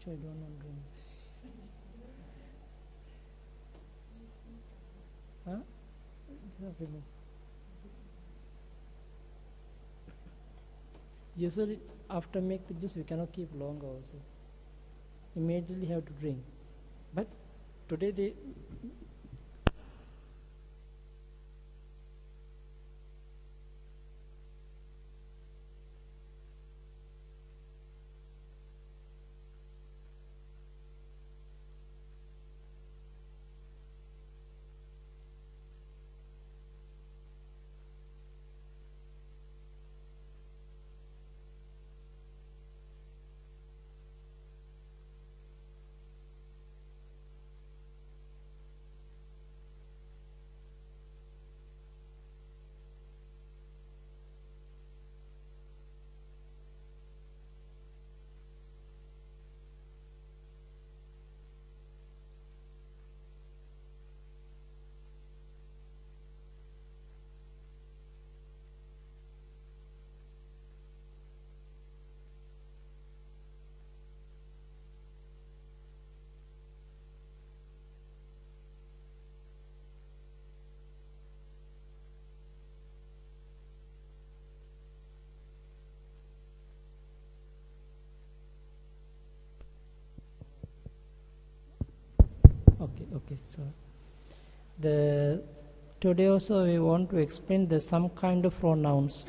I don't want to drink. Huh? Remove. Usually after make the juice we cannot keep longer also. Immediately have to drink. But today they okay. So today also we want to explain some kind of pronouns.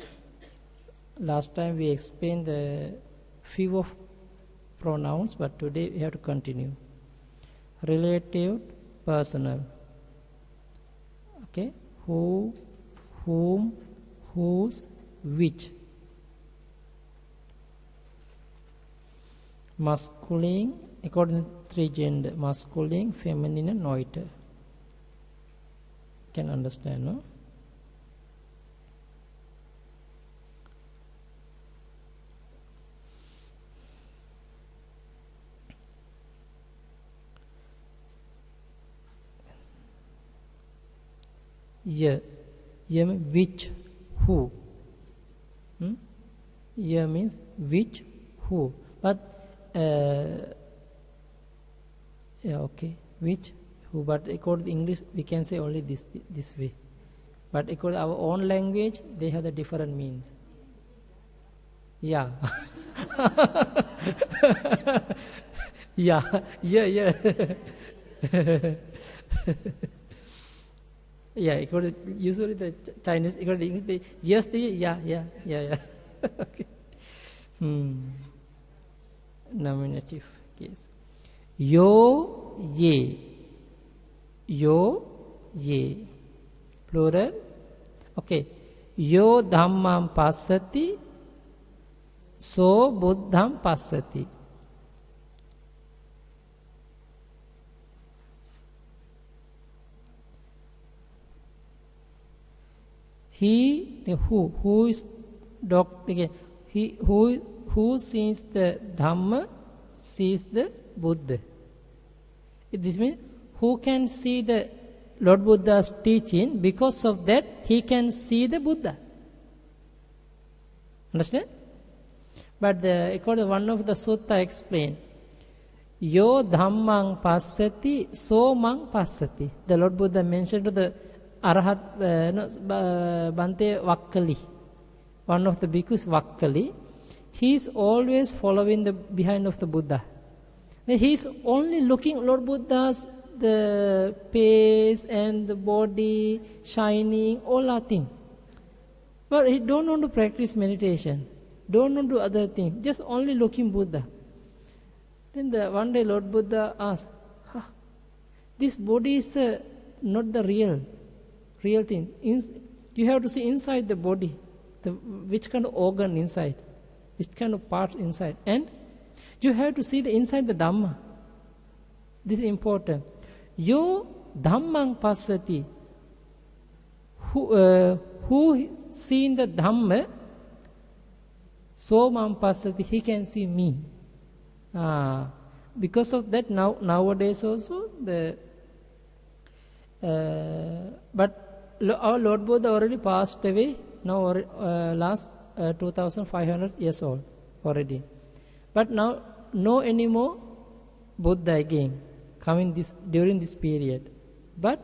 Last time we explained the few of pronouns, but today we have to continue. Relative, personal. Okay, who, whom, whose, which. Masculine, according to three gender: masculine, feminine, and neuter. Can understand, no? Yeah, means which, who. Yeah means which, who. But which, who. But according to English, we can say only this way. But according to our own language, they have the different means. Yeah. yeah. Yeah, usually the Chinese, according to English, they, yes, yeah. Okay. Nominative case. Yo, ye. Plural. Okay. Yo dhammam passati, so buddham passati. He, who is again, he who sees the Dhamma sees the Buddha. This means who can see the Lord Buddha's teaching, because of that he can see the Buddha. Understand? But according to one of the sutta explained, Yo dhammang passati, so mang passati. The Lord Buddha mentioned to the Arahat Bante Vakkali, one of the bhikkhus Vakkali. He is always following the behind of the Buddha. He is only looking Lord Buddha's the face and the body shining, all are things. But he don't want to practice meditation, don't want to do other things, just only looking Buddha. Then one day Lord Buddha asked, this body is not the real thing. You have to see inside the body, which kind of organ inside, which kind of part inside. And you have to see the inside the Dhamma. This is important. Yo dhammang passati. Who seen the Dhamma, so mam passati, he can see me. Because of that, nowadays also but our Lord Buddha already passed away. Now last 2,500 years old already. But now no anymore Buddha again coming during this period. But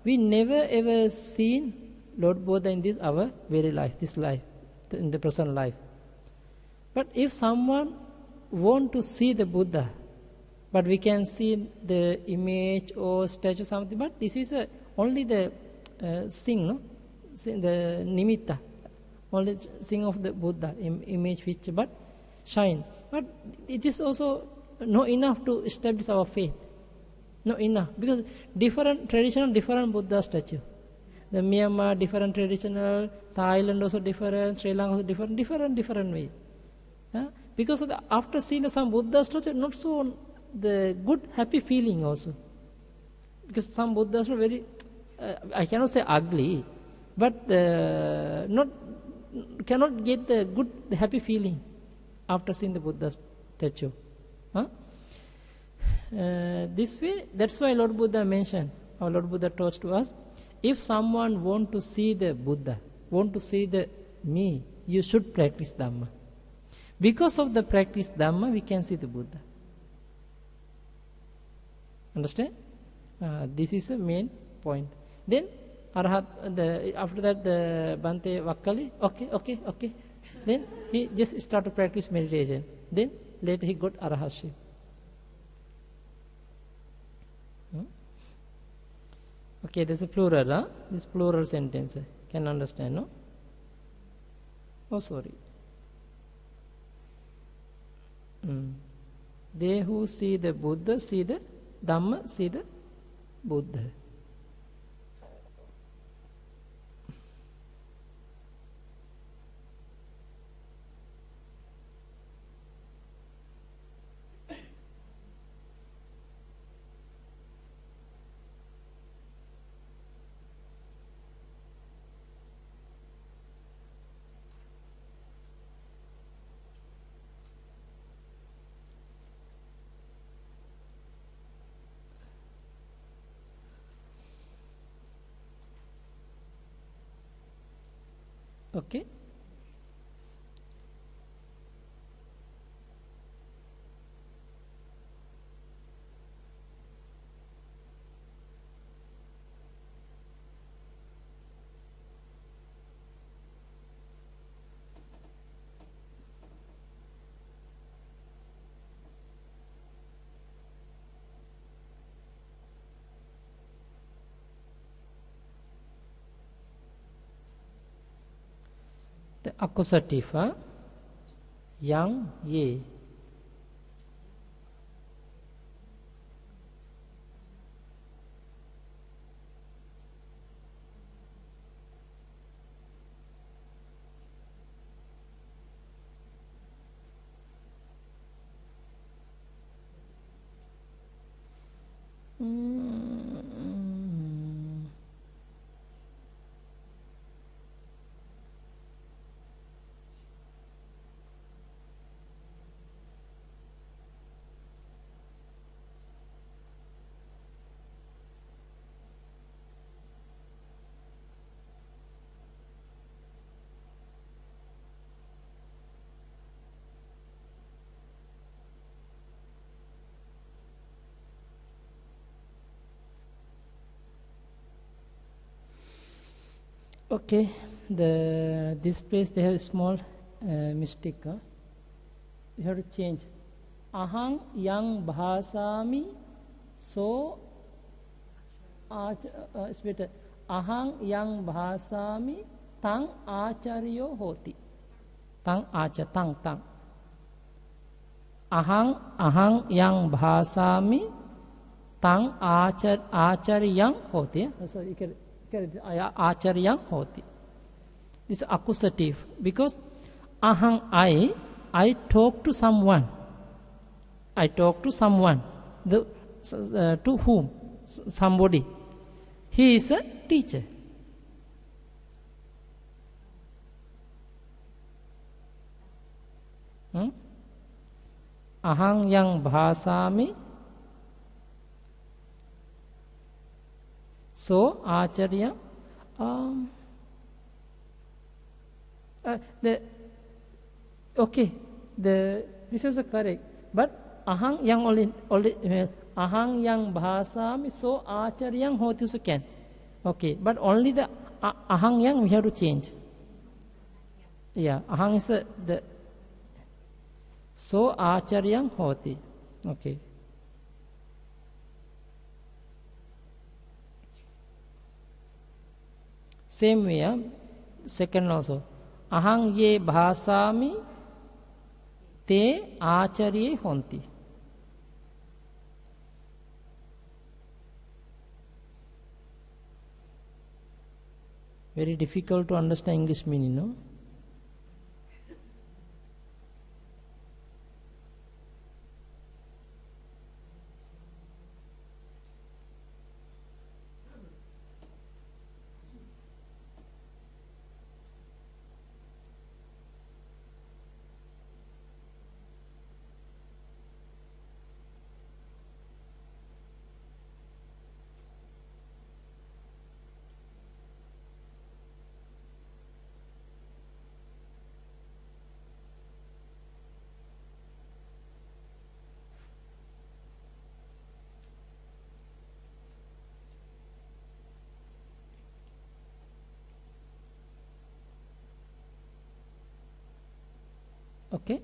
we never ever seen Lord Buddha in this our very life, this life, in the present life. But if someone want to see the Buddha, but we can see the image or statue something, but this is only the thing, no? The nimitta, only thing of the Buddha, image which but shine. But it is also not enough to establish our faith. Not enough, because different traditional, different Buddha statue. The Myanmar different traditional, Thailand also different, Sri Lanka also different way. Because of after seeing some Buddha statue, not so the good happy feeling also. Because some Buddhas are very, I cannot say ugly, but cannot get the good the happy feeling after seeing the Buddha statue. This way, that's why Lord Buddha mentioned, or Lord Buddha taught to us, if someone want to see the Buddha, want to see the me, you should practice Dhamma. Because of the practice Dhamma, we can see the Buddha. Understand? This is the main point. Then Arahat, after that the Bhante Vakkali, okay. Then he just started to practice meditation. Then later he got Arahatship. Okay, there's a plural, this plural sentence. Can understand, no? Oh, sorry. They who see the Buddha, see the Dhamma, see the Buddha. Okay. The accusative, yang ye. Okay, this place they have a small mistake. We have to change. Ahang yang bhasami so it's better. Ahang yang bhasami tang acharyo hoti. Tang. Ahang yang bhasami tang acharyang hoti. So you can acharyang hoti. This is accusative because ahang I talk to someone. To whom? Somebody. He is a teacher. Ahang yang bhasami so acharya this is correct, but ahang yang ahang yang bhasami so acharyang hoti so can. Okay, but only the ahang yang we have to change. Yeah, ahang is the so acharyang hoti. Okay. Same way, second also. Ahang ye bhasami te acharye honti. Very difficult to understand English meaning, no? Okay.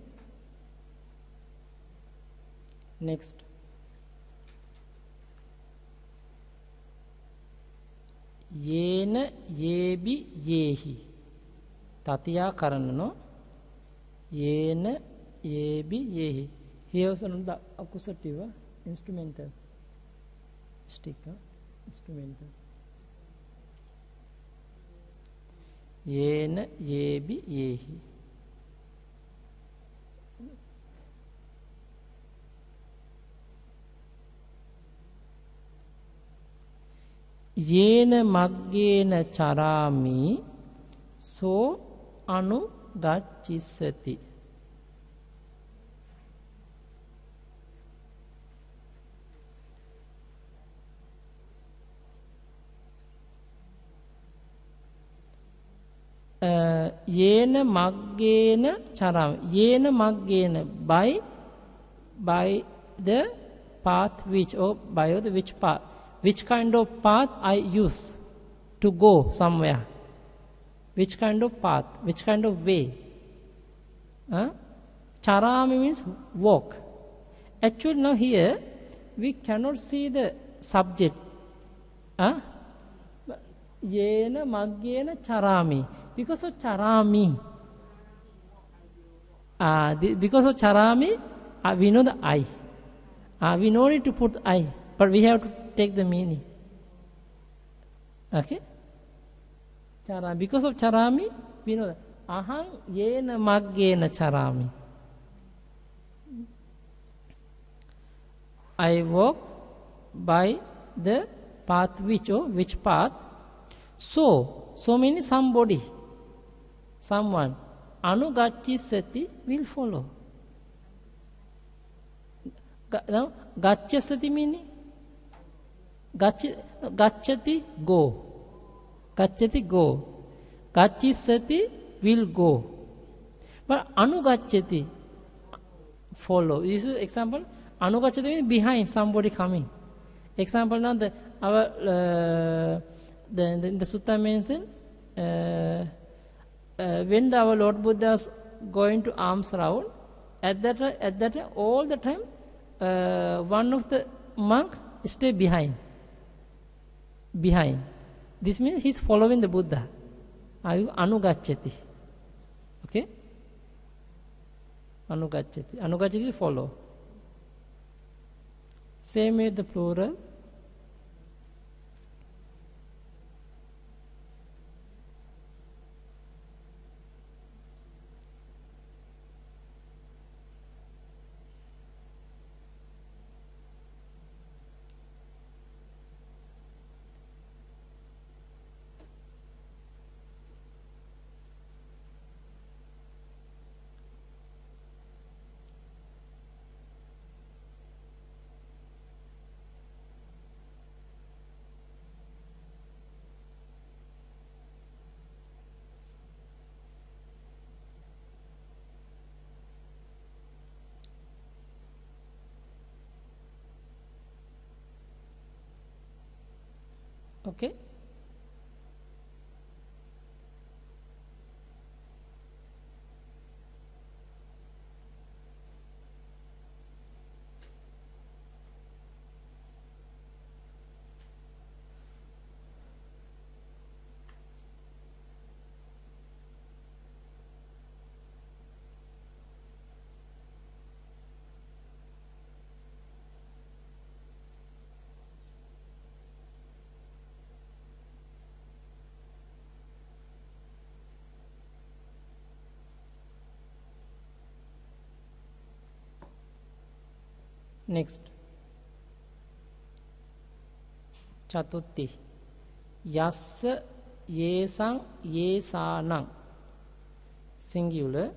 Next. Yena yebi yehi. Tatiya karanano. Yena yebi yehi. Here also the accusative, instrumental. Sticker, instrumental. Yena yebi yehi. Yena maggena charami so anugacchissati. Yena maggena charami. Yena maggena by the path which, or by the which path. Which kind of path I use to go somewhere? Which kind of path? Which kind of way? Charami means walk. Actually now here we cannot see the subject. Yena maggena charami. Because of charami. Because of charami, we know the I. We no need to put I, but we have to take the meaning. Okay? Charami. Because of charami, we know that. Ahang yena maggena charami. I walk by the path which, or which path? So means somebody, someone. Anugacchissati will follow. Now, gacchasati meaning? Gacchati, go. Gacchati, go. Gacchissati will go. But anugacchati, follow. This is example. Anugacchati means behind, somebody coming. Example now, the sutta mentioned, when our Lord Buddha was going to alms round, at that time, all the time, one of the monk stay behind. This means he is following the Buddha. Anugacchati. Okay? Anugacchati. Anugacchati is follow. Same with the plural. Okay. Next, Chatutti. Yassa yesang yesanang. Singular.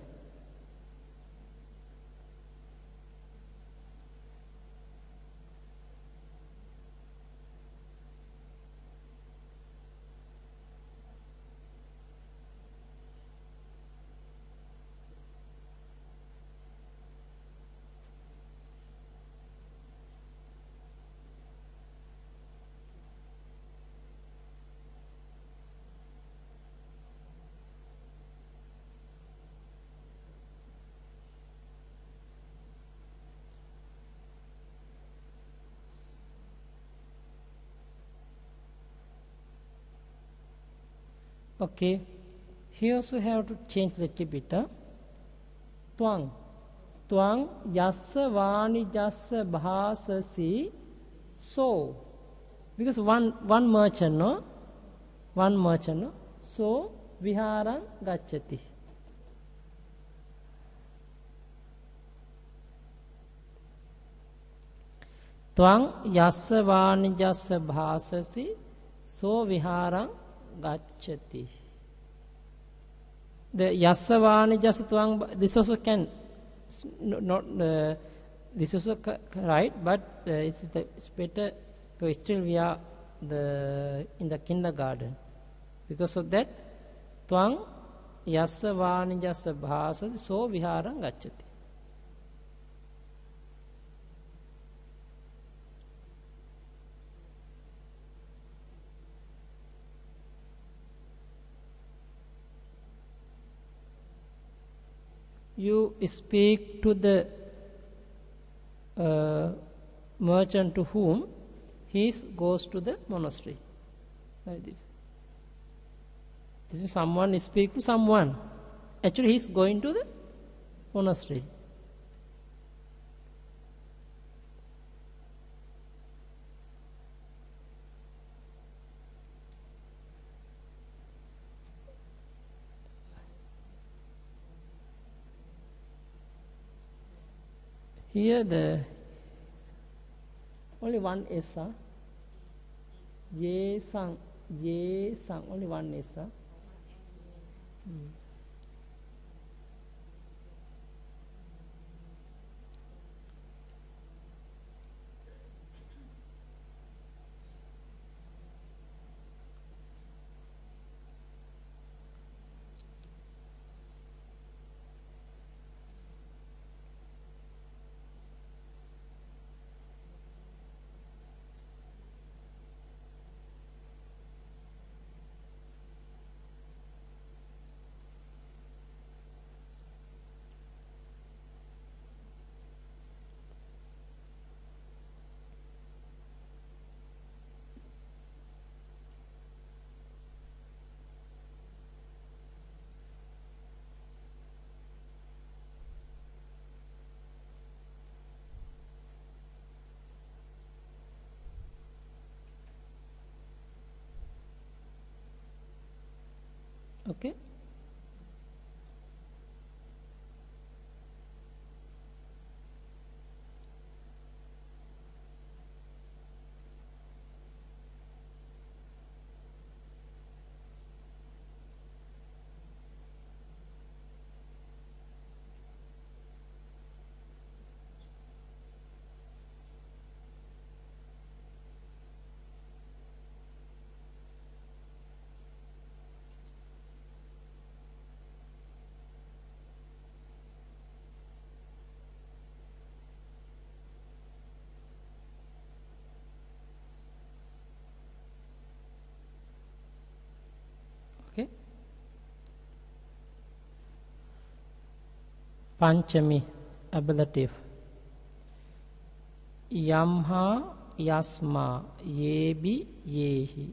Okay, here also have to change little bit. Twang. Twang yassa vani jassa bhasasi so. Because one merchant, no? One merchant, no? So viharam gacchati. Twang yassa vani jassa bhasasi so viharam gacchati. The yasavani jasatwang, this also can not this also right, but it's better to still we are in the kindergarten. Because of that, twang yasavani jasabhasati so viharam gacchati. You speak to the merchant to whom he goes to the monastery. Like this. This is someone speak to someone. Actually, he is going to the monastery. Here the only one S. Ye sang, only one S. Panchami, ablative. Yamha, yasma, yebi, yehi.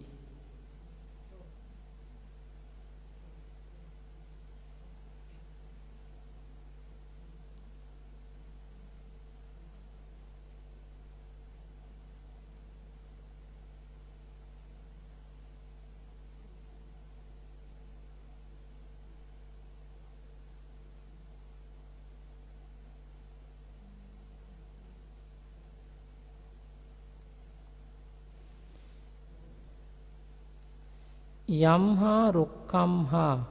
Yamha rukkamha,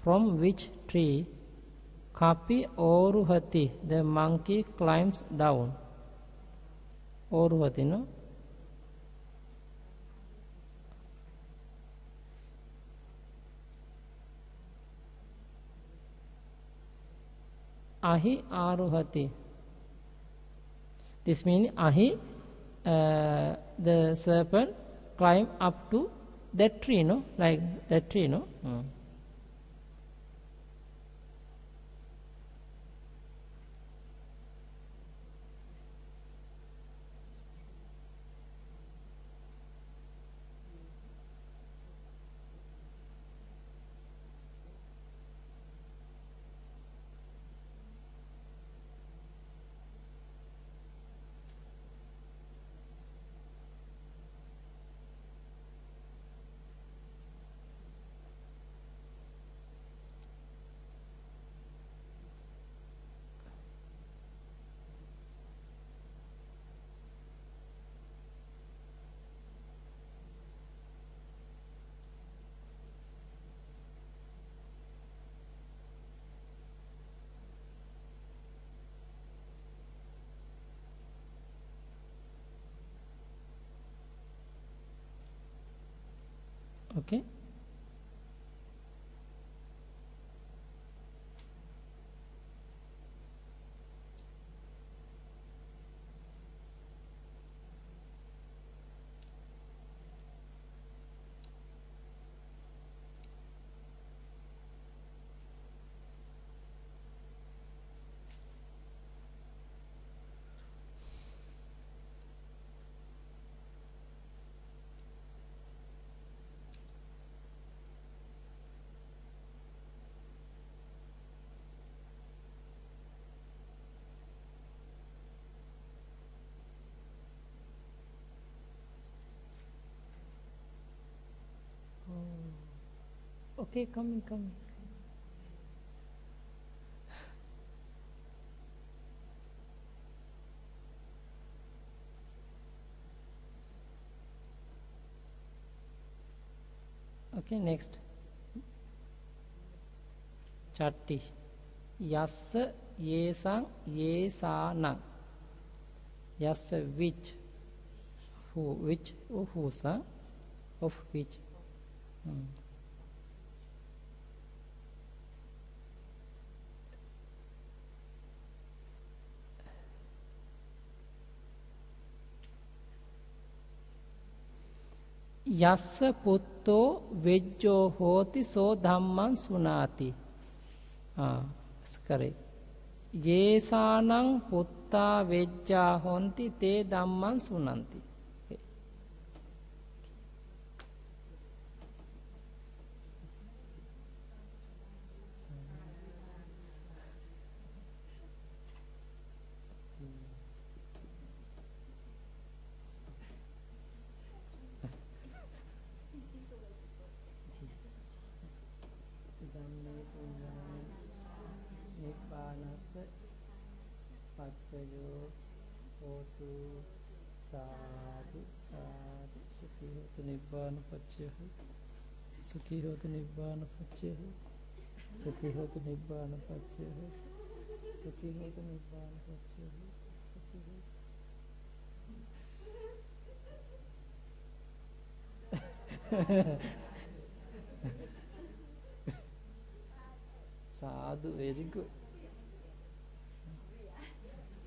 from which tree? Kapi oruhati, the monkey climbs down. Oruhati, no? Ahi aruhati. This means Ahi, the serpent, climb up to that tree, no? Like that tree, no? Okay. Okay, coming. Okay, next. Chatti. Yassa yesang yesanang. Yassa which. Who, which, whose, of which. Yassa putto vejjo hoti so dhamman sunati. That's correct. Yesanang putta vejja honti te dhamman sunanti. Okay. Nibbanasa Pachayo Hotu Sadhu Sadhu Sukhi Hotu Nibbana Pachayo Sukhi Hotu Nibbana Pachayo Sukhi Hotu Nibbana Pachayo Sukhi Hotu Nibbana Pachayo Sukhi Hotu Sadhu, very good.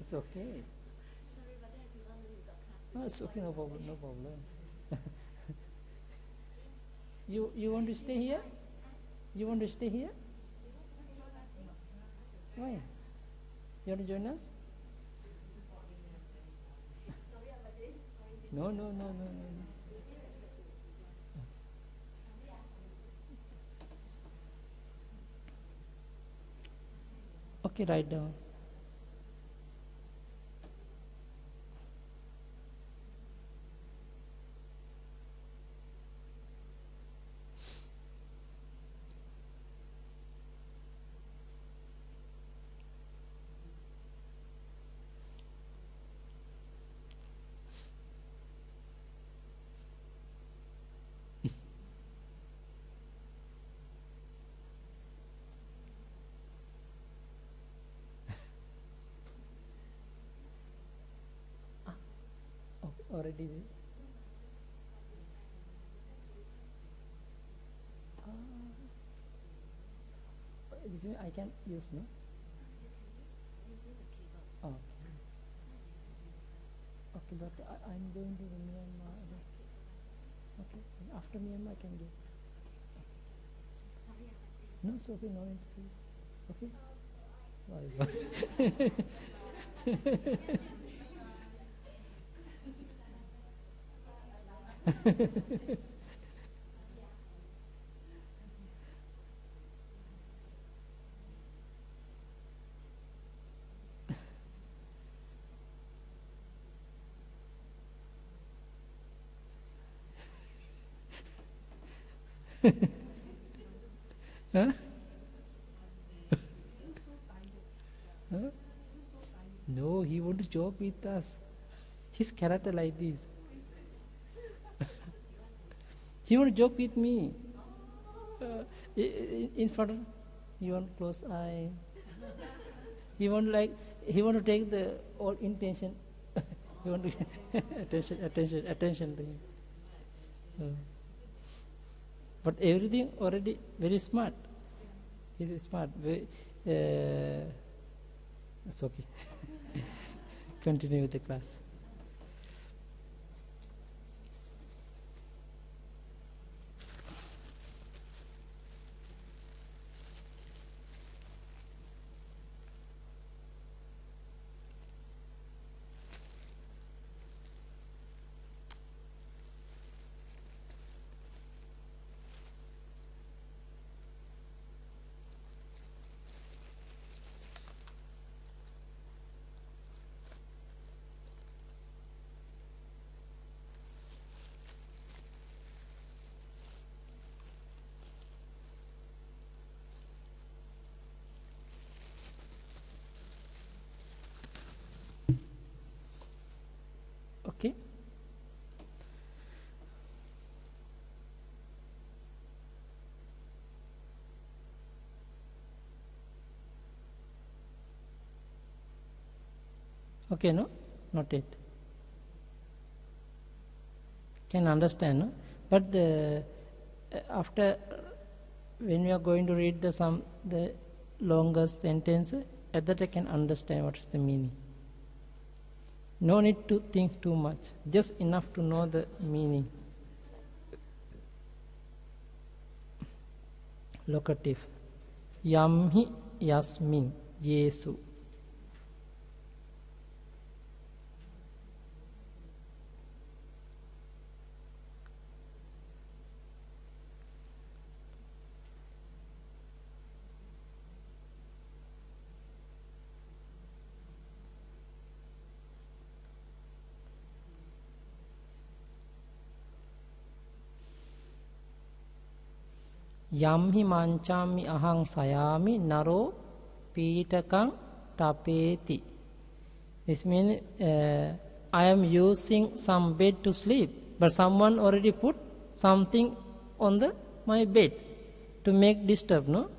It's okay. No, it's okay, no problem. You want to stay here? You want to stay here? Why? You want to join us? No, no, no, no, no. Okay, write down. Oh, already. This way I can use, no? Oh, okay, but I'm going to Myanmar. Okay, after Myanmar I can get. No, it's okay, no need to see. Okay. Huh? Huh? No, he want to joke with us. His character like this. He want to joke with me. In front of you want close eye. He want to take the all intention. He want to attention to him. But everything already very smart. He's smart. It's okay. Continue with the class. Okay. Okay, no? Not yet. Can understand, no? But after when we are going to read the longest sentence, at that I can understand what is the meaning. No need to think too much, just enough to know the meaning. Locative. Yamhi yasmin Yesu. Yamhi manchami ahang sayami naro pitakang tapeti. This means I am using some bed to sleep, but someone already put something on my bed to make disturb, no?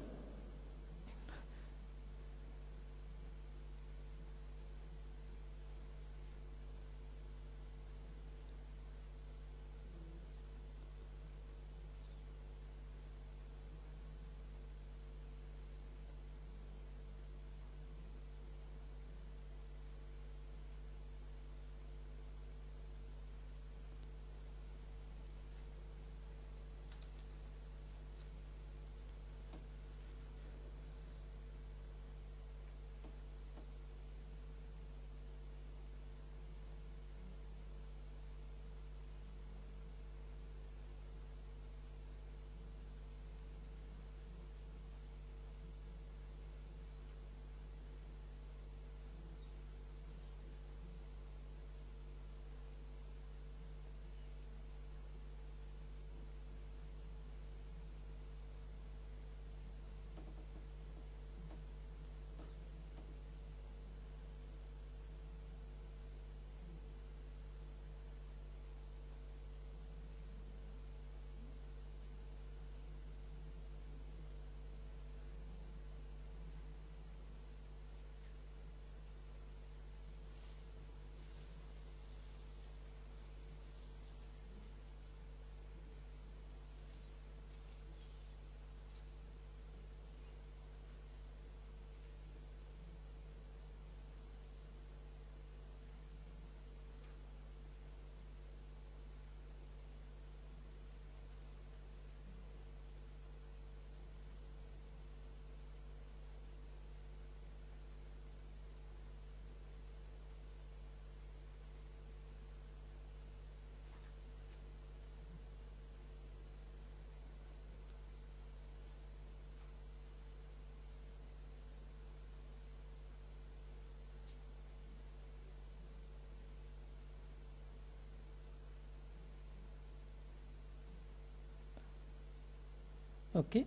Okay.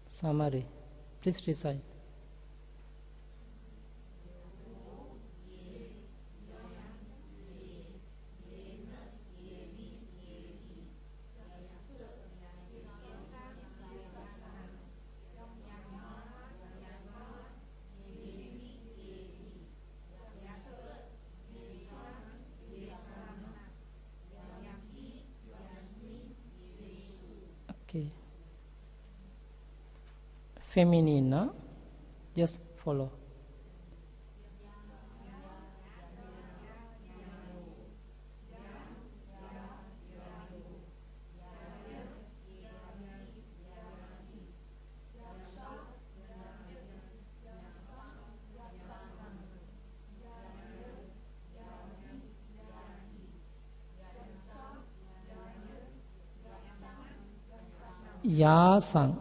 Summary. Please recite. Okay. Feminine, no? Just follow. Yasang.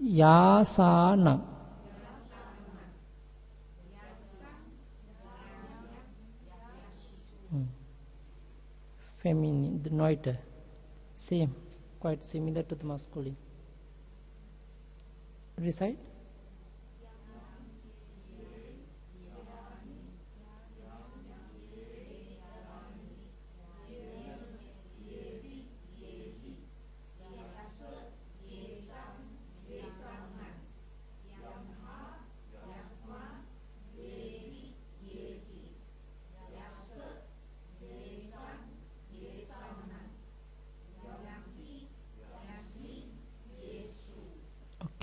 Yasana. Feminine, the neuter. Same, quite similar to the masculine. Recite.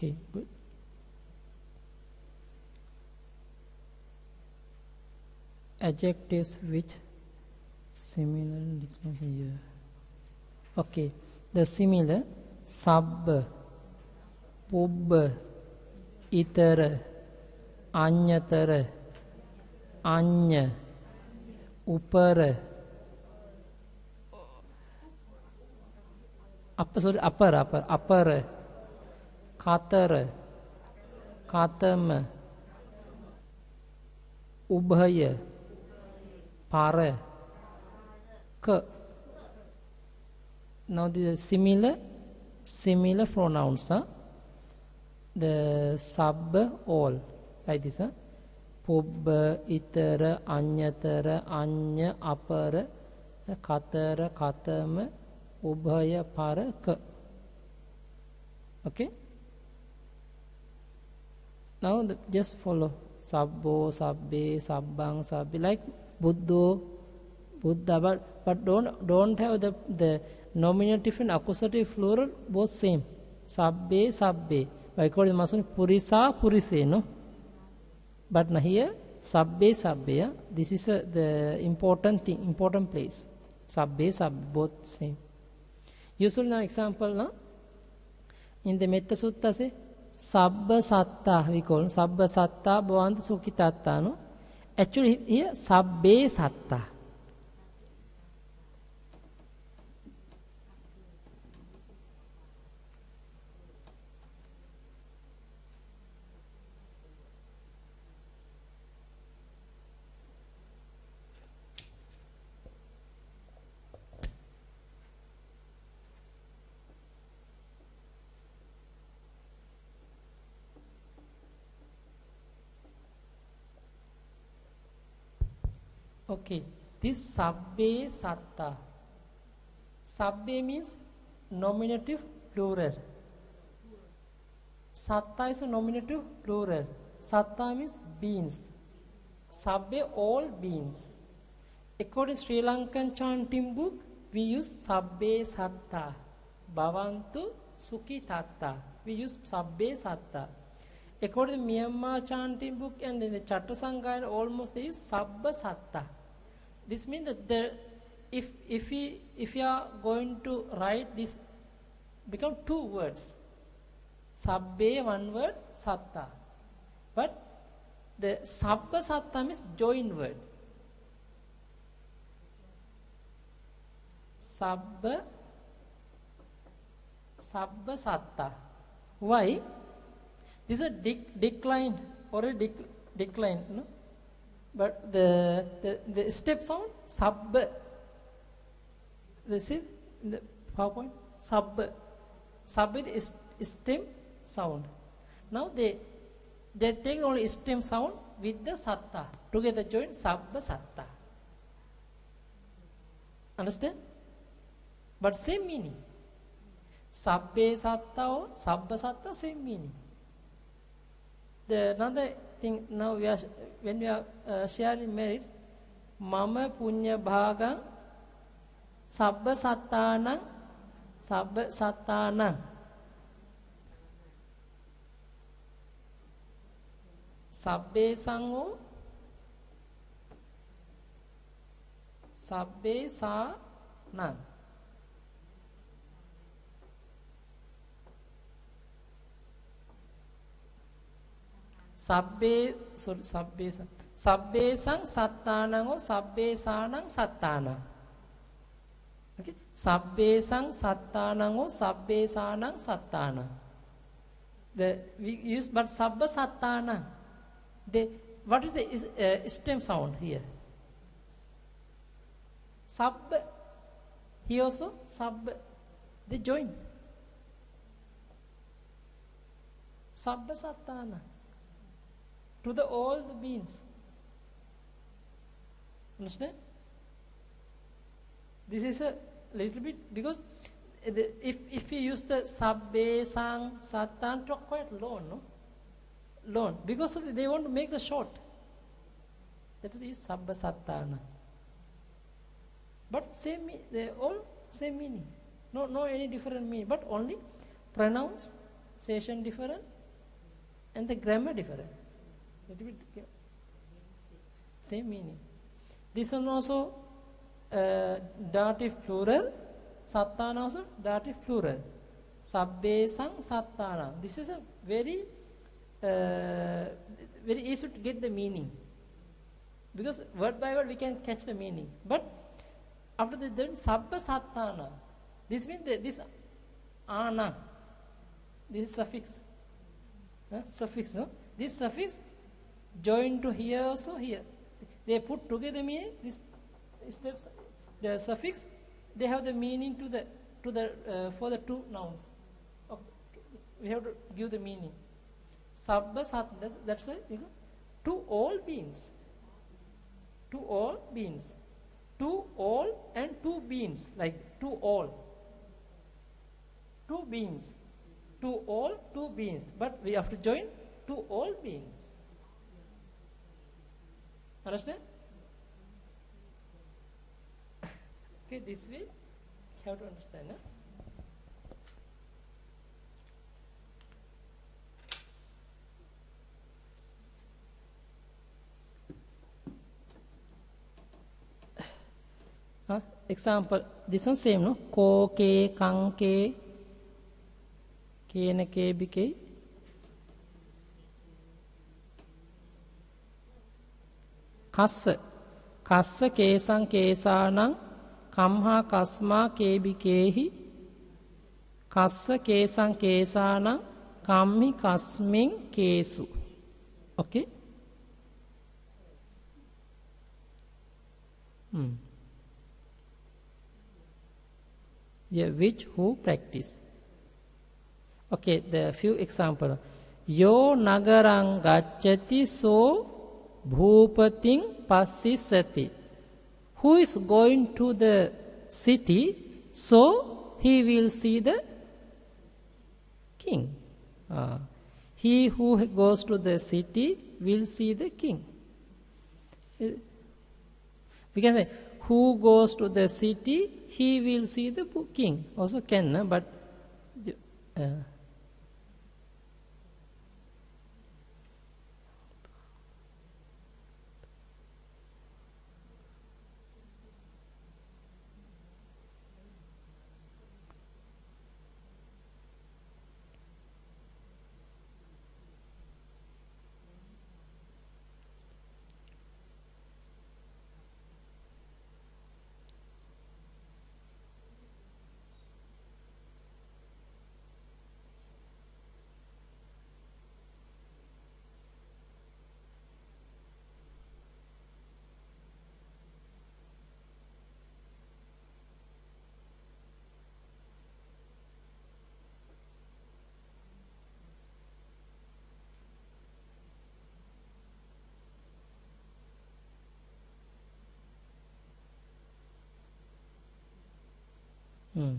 Okay, good. Adjectives which similar here. Okay, the similar sabba, pubba, itara, anyatara, anya, upara, apara, katara, katama, ubhaya, para, ka. Now the similar pronouns, the sabba, all, like this, pubba, itara, anyatara, anya, apara, katara, katama, ubhaya, para, ka. Okay. Now just follow sabbo, sabbe, sabbang, sabbi, like buddho, buddha, but don't have the nominative and accusative plural both same. Sabbe, sabbe. By calling masuni purisa, purise, no. But now here sabbe, sabbe. Yeah? This is the important thing, important place. Sabbe, sabbe, both same. Usually now example, no? In the Metta Sutta say sabba satta, we call sabba satta bhavanta sukhitatta, no? Actually here sabbe satta. Okay, this sabbe satta. Sabbe means nominative plural. Satta is a nominative plural. Satta means beings. Sabbe, all beings. According to Sri Lankan chanting book, we use sabbe satta. Bhavantu sukhi tatta. We use sabbe satta. According to Myanmar chanting book and in the Chatta Sangha, almost they use sabba satta. This means that if we are going to write this, become two words. Sabbe one word, satta. But the sabba satta means join word. Sabba satta. Why? This is a decline or a decline, no? But the step sound sabba This is in the PowerPoint. Sub is stem sound. Now they take only stem sound with the satta. Together join sabba satta. Understand? But same meaning. Sabbe satta or sabba satta, same meaning. The another thing now when we are sharing merit, mama punya bhaga sabba sattanang sabbe sango sabbe sanang. Sabbe sang sattanang or sabbe sanang sattana. Okay? Sabbe sang sattanang or sabbe sanang sattana. We use but sabba sattana. What is the stem sound here? Sab. Here also sab. They join. Sabba sattana. To the all the beings. Understand? This is a little bit because if you use the sabbe sang satan, quite long, no? Long because they want to make the short. That is sabba satana. But they all same meaning. No any different meaning. But only pronunciation different and the grammar different. Little bit same meaning. This one also dative plural, sattana also dative plural. Sabbe sang sattana. This is a very easy to get the meaning. Because word by word we can catch the meaning. But after that then sabba sattana. This means this ana. This is suffix. Suffix, no? This suffix join to here also here. They put together meaning this steps the suffix they have the meaning to the for the two nouns. We have to give the meaning. Sabba sat, that's why you know, to all beings. To all beings. To all and two beings, like to all. Two beings. To all, two beings. But we have to join to all beings. Understand? Okay, this way you have to understand. Example, this one same, no? Ko, ke, kang, ke, kena, ke, bike. Kassa, kassa, kesang, kesanang, kamha, kasma, kebi, kehi. Kassa, kesang, kesanang, kamhi, kasming, kesu. Okay? Yeah, which, who, practice. Okay, the few examples. Yo nagarang gacchati so bhupating passisati. Who is going to the city, so he will see the king. He who goes to the city will see the king. We can say, who goes to the city, he will see the king. Also can, but Hmm.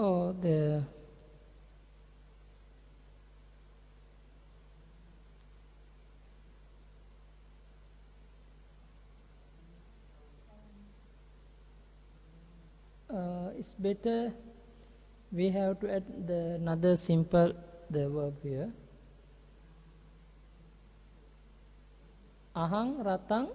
Oh, the it's better we have to add the another simple the verb here. Ahang ratang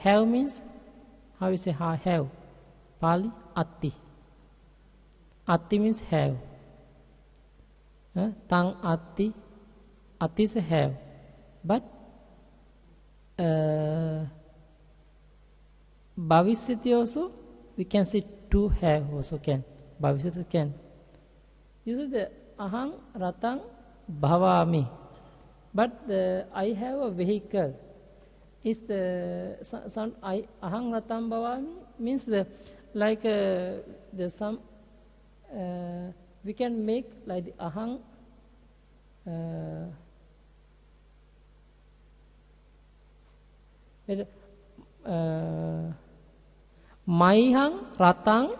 have means how you say have Pali atti means have tang atti is have but bhavishyati also we can say to have also can bhavishyati can usually the ahang ratang bhavami but I have a vehicle is the some ahang ratam bhavami means the like the some we can make like the ahang maihang ratang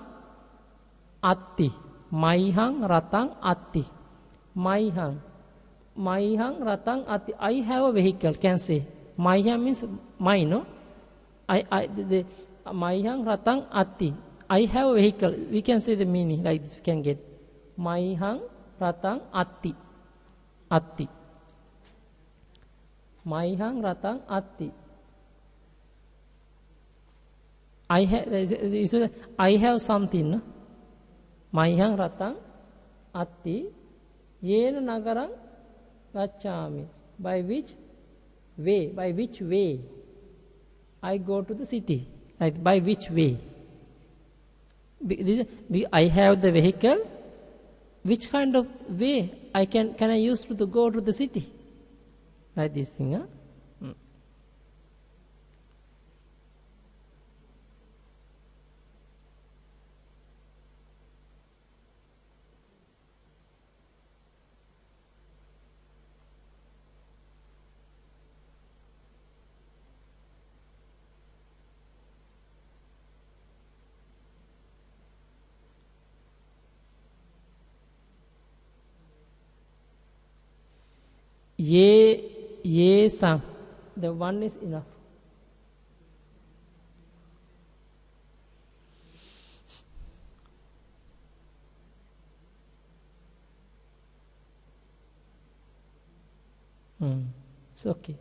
atti maihang ratang atti maihang ratang atti I have a vehicle can say maihang means mine no the maihang ratang atti I have a vehicle we can say the meaning like this we can get maihang ratang atti maihang ratang atti I have something no? Maihang ratang atti yena nagarang gacchami by which way I go to the city like by which way I have the vehicle which kind of way I can I use to go to the city like this thing huh? Ye sam. The one is enough. It's okay.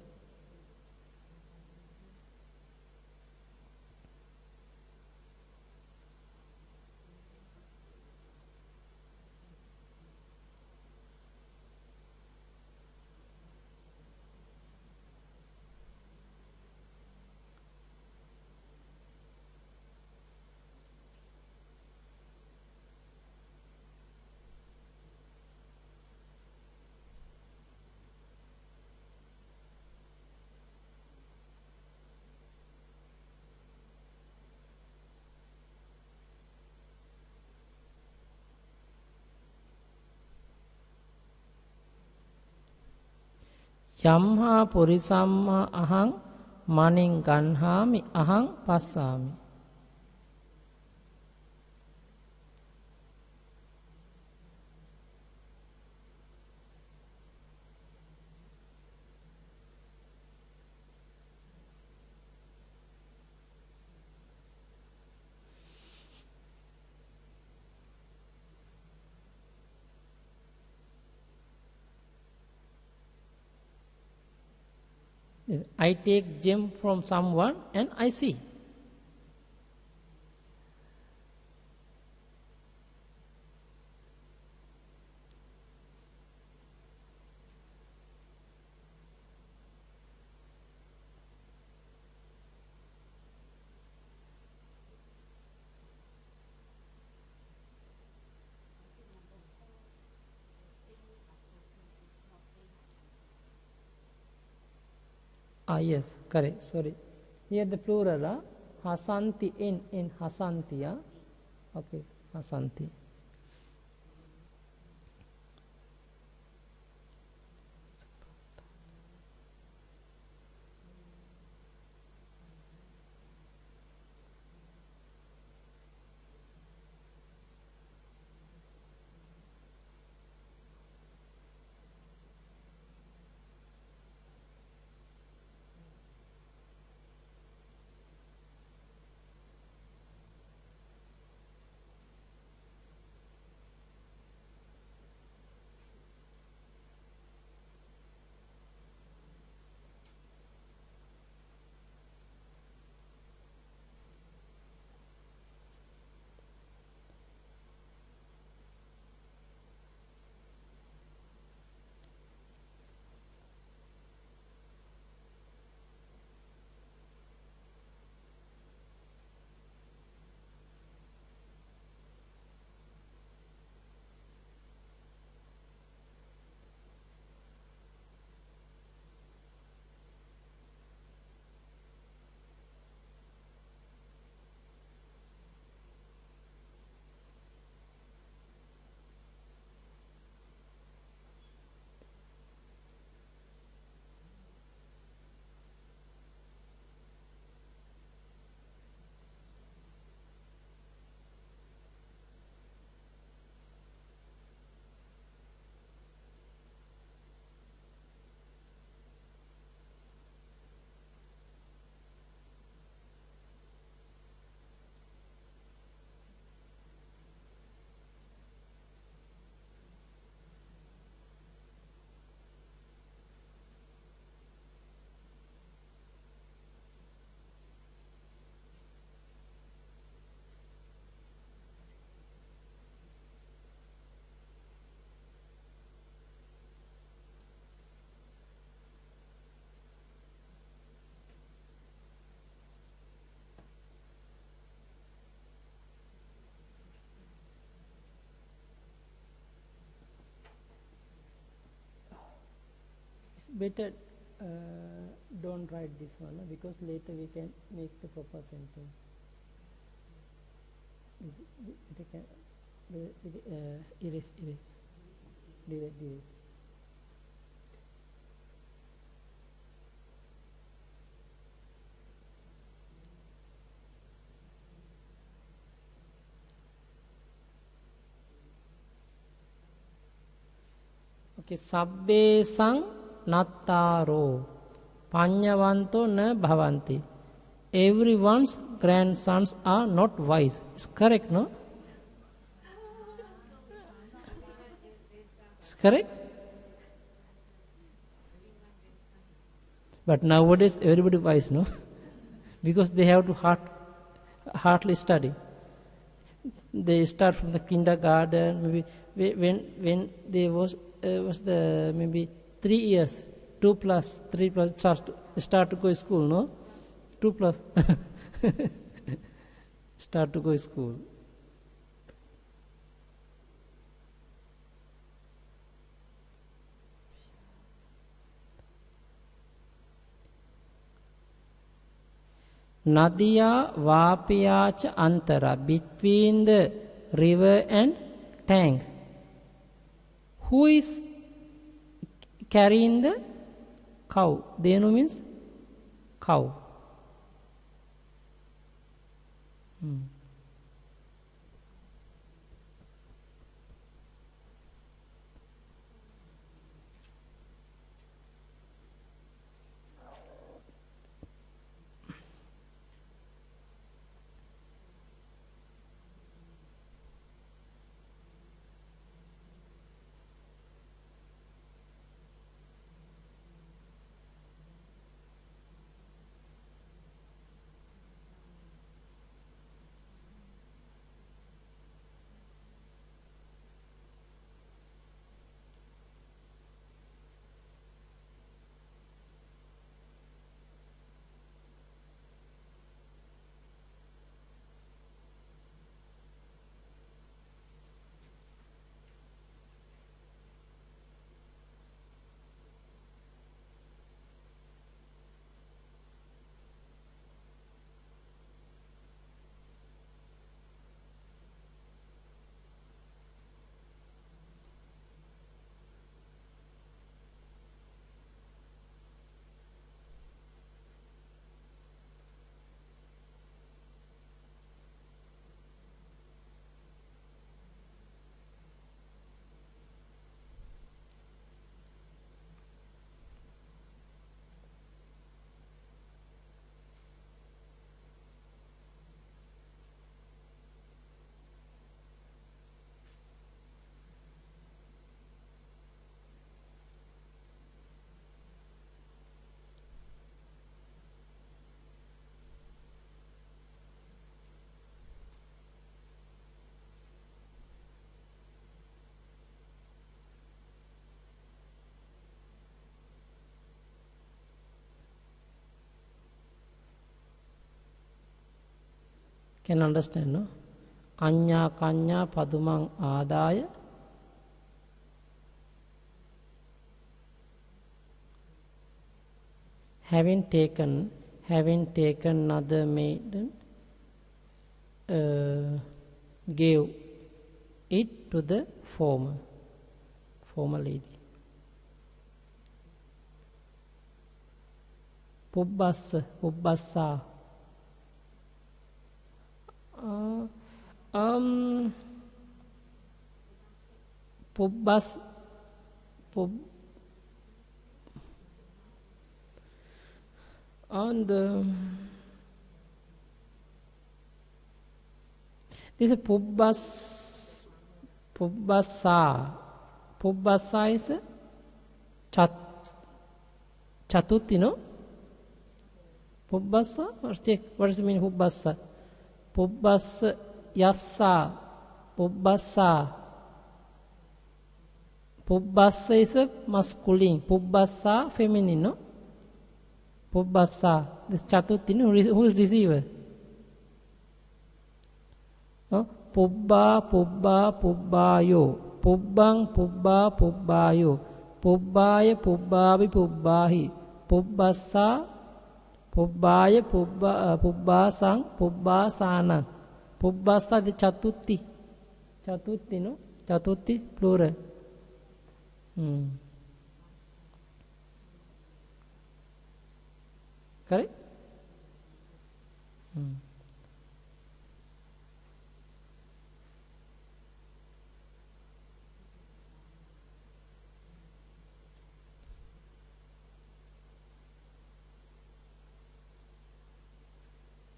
Yamha purisamma ahang maning ganhami ahang passami. I take gem from someone and I see. Yes, correct. Sorry. Here the plural, hasanti in hasanti. Okay, hasanti. Better don't write this one because later we can make the proper sentence. Erase. Delete. Okay, sabbe sang nattaro panyavanto na bhavanti. Everyone's grandsons are not wise. It's correct, no? It's correct? But nowadays everybody wise, no? Because they have to hardly study. They start from the kindergarten, maybe when they was the maybe 3 years, 2 plus 3 plus start to go to school, no? 2 plus start to go to school. Nadiya Vapiyacha Antara, between the river and tank. Who is carrying the cow? Denu means cow. Can understand, no? Anya kanya padumang adaya. Having taken another maiden, gave it to the former lady. Pubbassa. And this is Pubbassa. Pubbassa is Chatutti, no? Pubbassa? What does it mean, Pubbassa? Pubbassa Yassa. Pubbassa. Pubbassa is a masculine. Pubbassa feminine, no? Pubbassa. This Chatutti, no? Who is receiver? No? Pubba, pubbayo. Pubbang, pubbayo. Pubbaya, pubbavi, pubbahi. Pubbassa, pubbaya, pubbasang, pubbasana. Pubbassa the Chatutti. Chatutti, no? Chatutti, plural. Correct?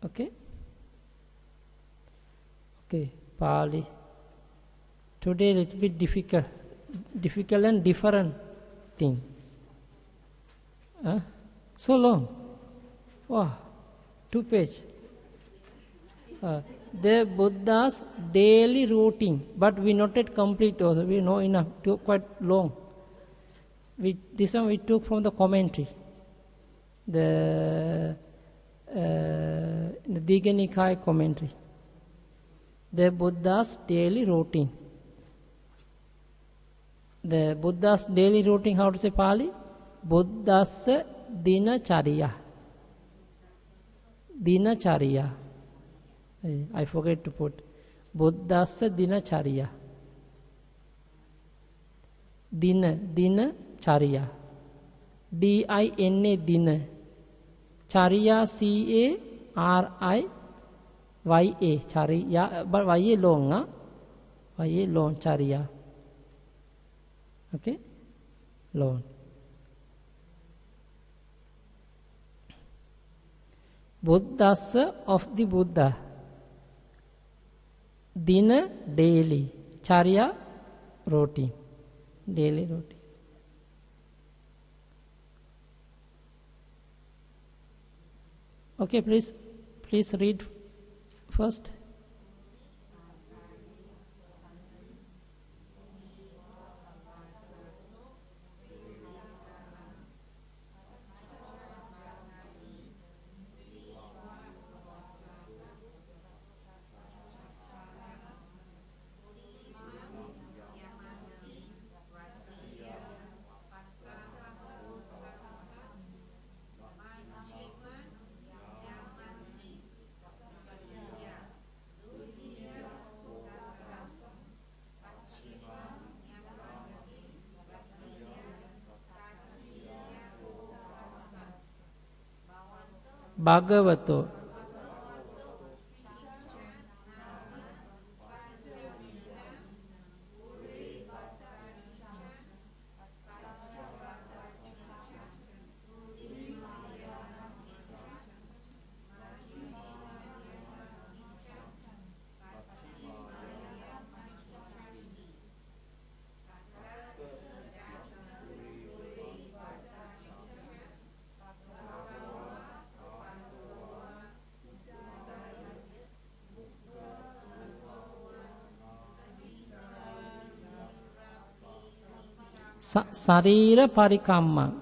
Okay? Okay, Pali. Today a little bit difficult and different thing. So long. Wow, 2 pages. The Buddha's daily routine, but we not yet complete also. We know enough, quite long. This one we took from the commentary. The Digha Nikaya commentary. The Buddha's daily routine. The Buddha's daily routine, how to say Pali? Buddha's dinacharya. Dinacharya. I forget to put. Buddha's dinacharya. Dinacharya. D-I-N-A, Dina. Charya, C-A-R-I-Y-A. Charya, but Y-A long, huh? Y-A long, Charya. Okay? Long. Buddhassa of the Buddha. Dina, daily. Charya, routine. Daily routine. Okay, please read first. Bhagavato. Sarira parikamma.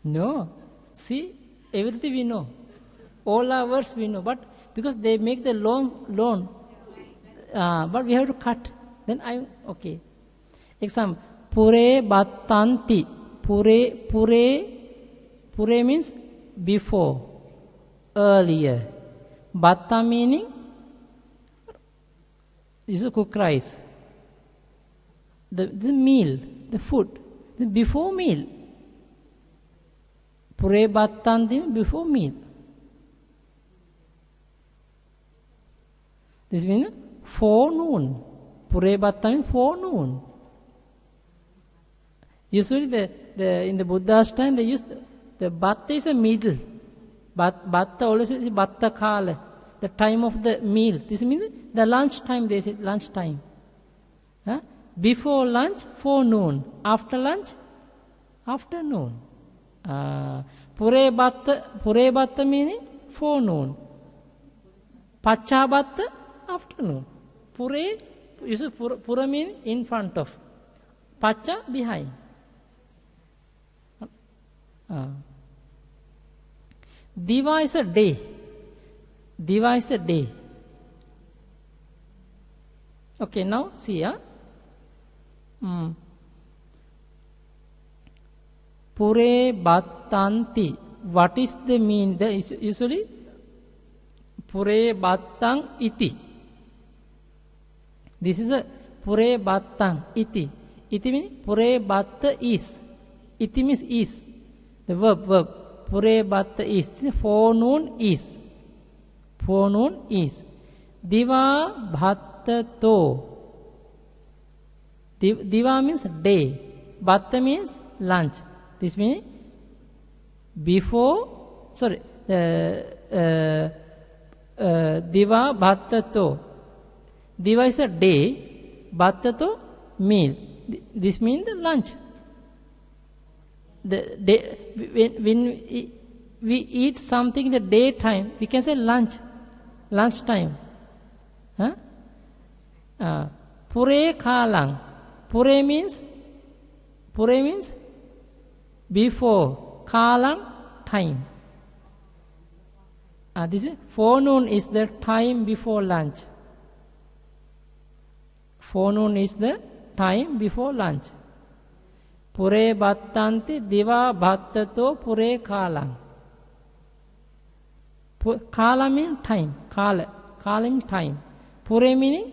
No. See, everything we know. All our words we know. But because they make the loan, but we have to cut. Then okay. Example, pure battanti. Pure means before, earlier. Batta meaning, this is cooked rice. The meal, the food, the before meal. Pure battanti before meal. This means forenoon. Pure batta means forenoon. Usually in the Buddha's time they used the batta is a middle. Batta always is batta kala, the time of the meal. This means the lunch time, they say lunch time. Before lunch, forenoon. After lunch, afternoon. Pure batta meaning forenoon. Pacha batta, afternoon. Pure meaning in front of. Pacha, behind. Diva is a day. Diva is a day. Okay, now see. Pure battanti. What is the mean? Usually, pure battang iti. This is a pure battang iti. Iti means pure batta is. Iti means is. The verb. Pure batta is. Forenoon is. Forenoon is. Diva bhatta to. Diva means day. Bhatta means lunch. This means before. Sorry. Diva bhatta to. Diva is a day. Bhatta to meal. This means the lunch. The day, when we eat something in the daytime, we can say lunch time. Pure kalang. Pure means before. Kalang, time. This is forenoon is the time before lunch. Forenoon is the time before lunch. Pure battanti diva bhattato pure kalang. Kala means time. Kala means time. Pure meaning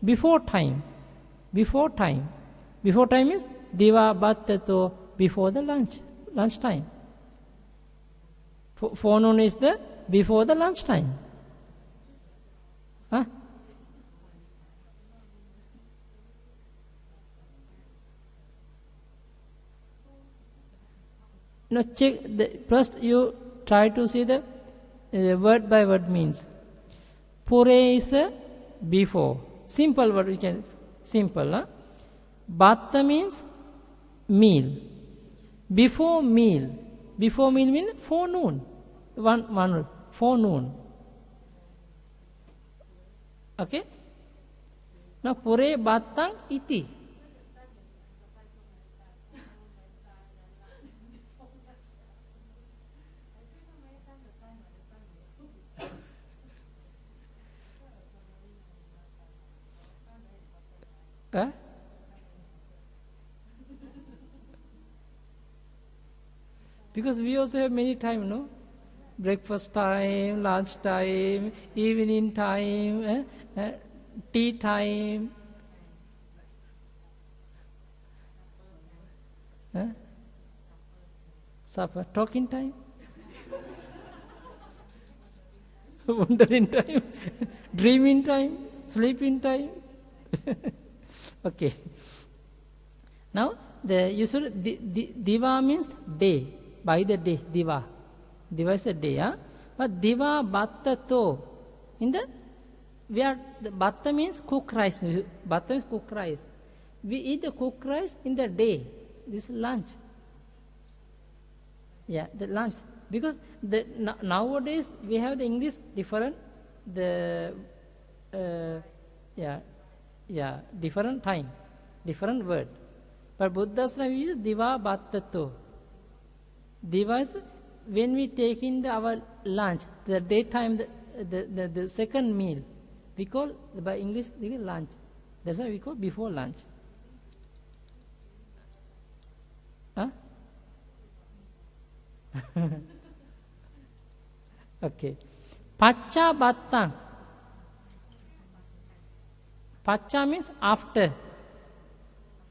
before time. Before time. Before time is diva bhattato, before the lunch time. Forenoon is the before the lunch time. Now check. First you try to see the word by word means. Pure is before. Simple word we can. Simple. Batta means meal. Before meal. Before meal means forenoon. One word. Forenoon. Okay. Now pure battang iti. Because we also have many time, no? Breakfast time, lunch time, evening time, tea time. Supper, talking time. Wandering time, dreaming time, sleeping time. Okay. Now, usually diva means day, by the day, diva. Diva is a day, but diva batta to. The batta means cook rice. Batta means cook rice. We eat the cooked rice in the day. This is lunch. Yeah, the lunch. Because nowadays we have the English different, different time, different word. But Buddha's time we use diva bhattato. Diva is when we take in our lunch, the daytime, the second meal. We call, by English, we call lunch. That's why we call before lunch. Huh? Okay. Pacha battang. Pacha means after.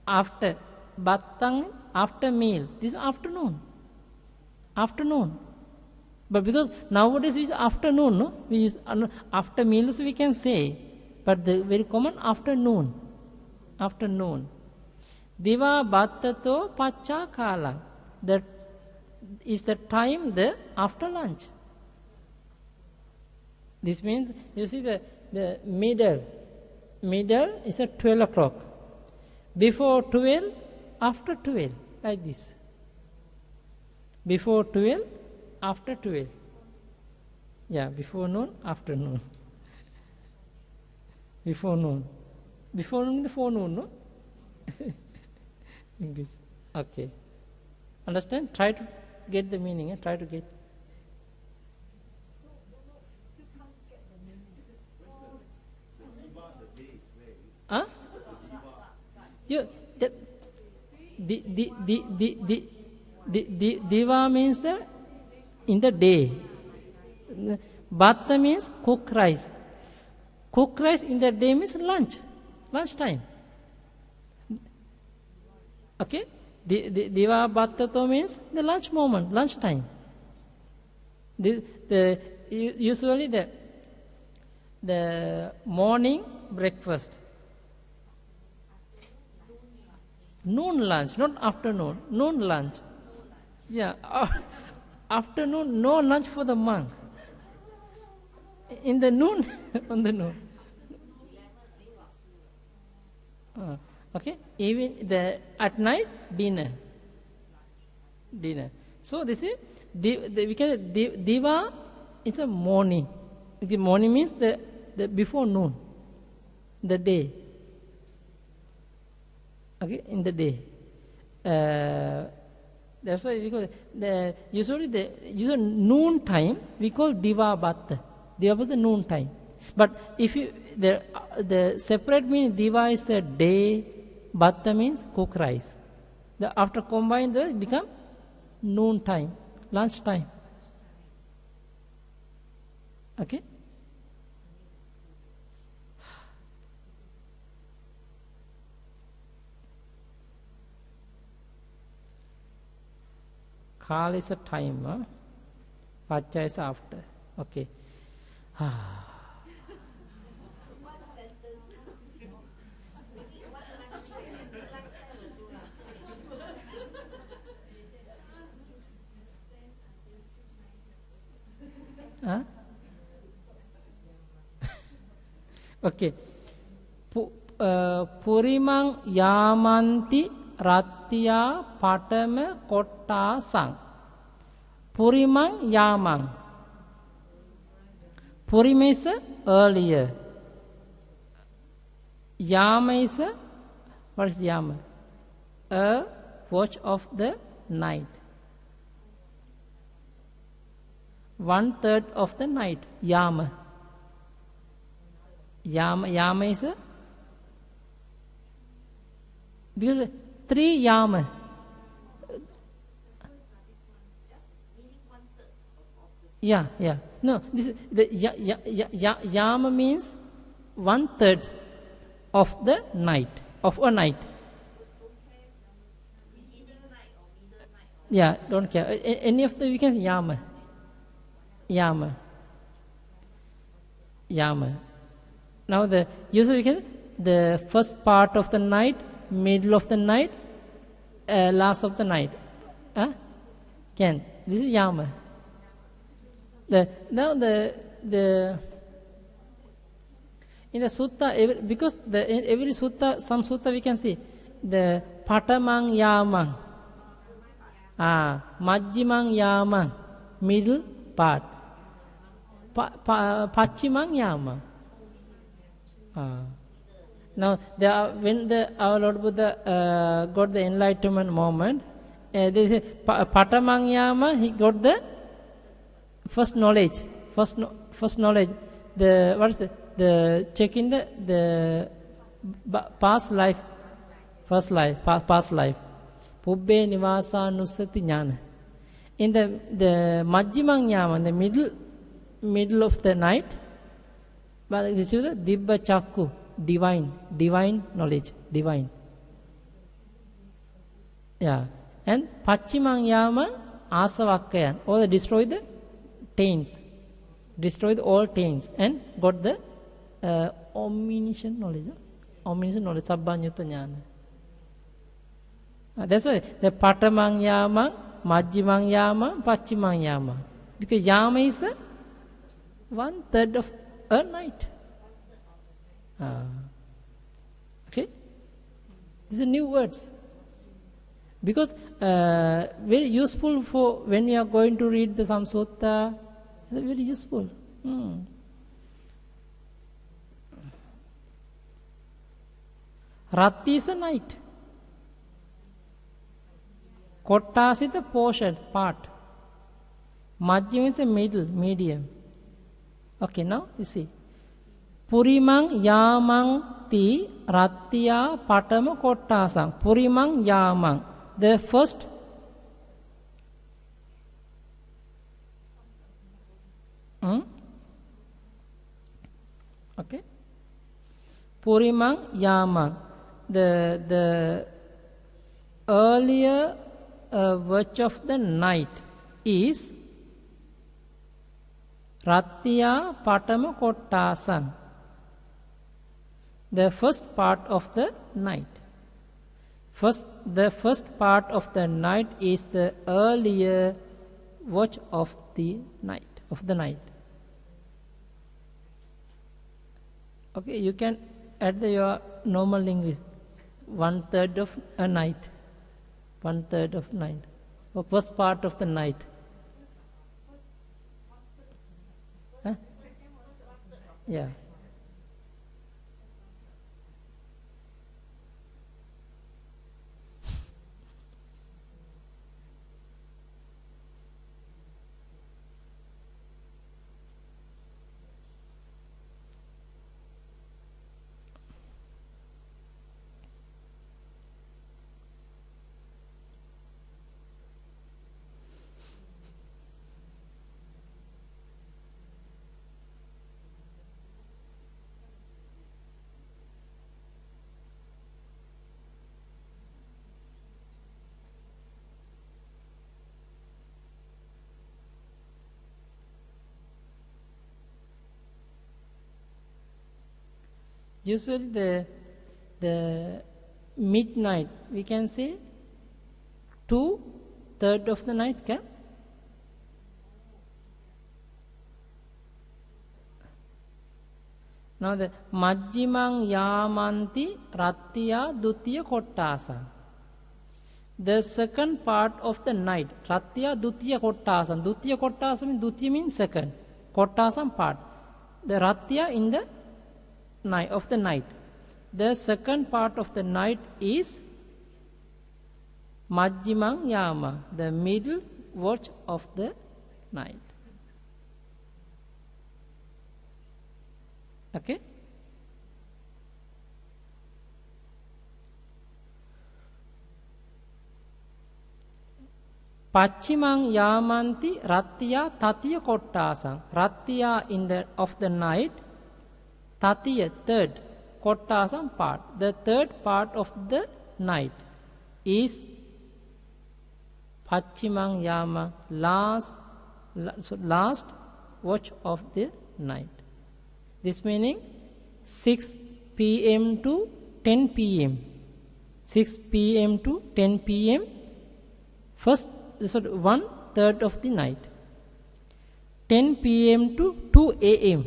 After. Battang, after meal. This is afternoon. Afternoon. But because nowadays we use afternoon, no? We use after meals we can say. But the very common afternoon. Afternoon. Diva battato pacha kala. That is the time after lunch. This means, you see the middle. Middle is at 12 o'clock. Before 12, after 12. Like this. Before 12, after 12. Yeah, before noon, after noon. Before noon. Before noon, the forenoon, no? English. Okay. Understand? Try to get the meaning. Try to get. Huh? You, diva means in the day. Batta means cook rice. Cook rice in the day means lunch. Lunchtime. Okay? Diva battato means the lunch moment, lunchtime. Usually the morning breakfast. Noon lunch, not afternoon. Noon lunch. Yeah. Afternoon, no lunch for the monk. In the noon, on the noon. Okay. Even at night, dinner. So this is because diva is a morning. The morning means the before noon, the day. Okay, in the day. That's why we call usually noon time we call diva batta. Diva batta noon time. But if you the separate meaning diva is a day, batta means cook rice. After combine it become noon time, lunch time. Okay. Kala is a time, huh? Pacha is after. Okay. Huh? Okay. Purimang yamanti rattiya patama kottasang. Purimang yamang. Purim is earlier. Yama is what is yama? A watch of the night. 1/3 of the night. Yama. Yama is because 3 yama. Yeah. No, this is yama means 1/3 of the night, of a night. Yeah, don't care. Any of the we can say yama. Now usually we can the first part of the night, middle of the night, last of the night. Can this is yama. Now the in the sutta, because every sutta, some sutta we can see the patamang yamang, majjimang yamang, middle part, pachimang yamang. Now when our Lord Buddha got the enlightenment moment, They say Patamang Yama, he got the first knowledge. First knowledge. The checking the past life. First life, past life. Pubbe Nivasa Nusati Jnana. In the Majjimang Yama, in the middle of the night, but this is the Dibba Chakku, divine knowledge, divine. Yeah. And Pachimang Yama, Asavakkayan, or destroy the taints, destroy all taints, and got the omniscient knowledge, Sabbanyutta Jnana. That's why the Patamang Yama, Majjimang Yama, Pachimang Yama. Because Yama is 1/3 of a night. Okay? These are new words. Because very useful for when we are going to read the Samsutta, very useful. Rati is a night. Kottas is the portion, part. Majjim is the middle, medium. Okay, now you see. Purimang Yamang Ti Rattiya Patama Kottasang. Purimang Yamang. The first okay. Purimang Yamang. The earlier watch of the night is Rattiya Patama Kottasang. The first part of the night. The first part of the night is the earlier watch of the night. Okay, you can add your normal English. 1/3 of a night. 1/3 of night. Or first part of the night. Huh? Yeah. Usually the midnight, we can say 2/3 of the night, can? Now the Majjimang Yamanti Rattiya Dutiya Kottasang. The second part of the night, Rattiya Dutiya Kottasang. Dutiya Kottasang means second. Kottasang part. The Rattiya in the night of the night. The second part of the night is Majjimang Yama, the middle watch of the night. Okay? Pachimang Yamanti Rattiya Tatiya Kottasang. Rattiya of the night, Tatiya, third, Kottasang part. The third part of the night is Pachimang Yama, last watch of the night. This meaning 6 p.m. to 10 p.m. 6 p.m. to 10 p.m. First, 1/3 of the night. 10 p.m. to 2 a.m.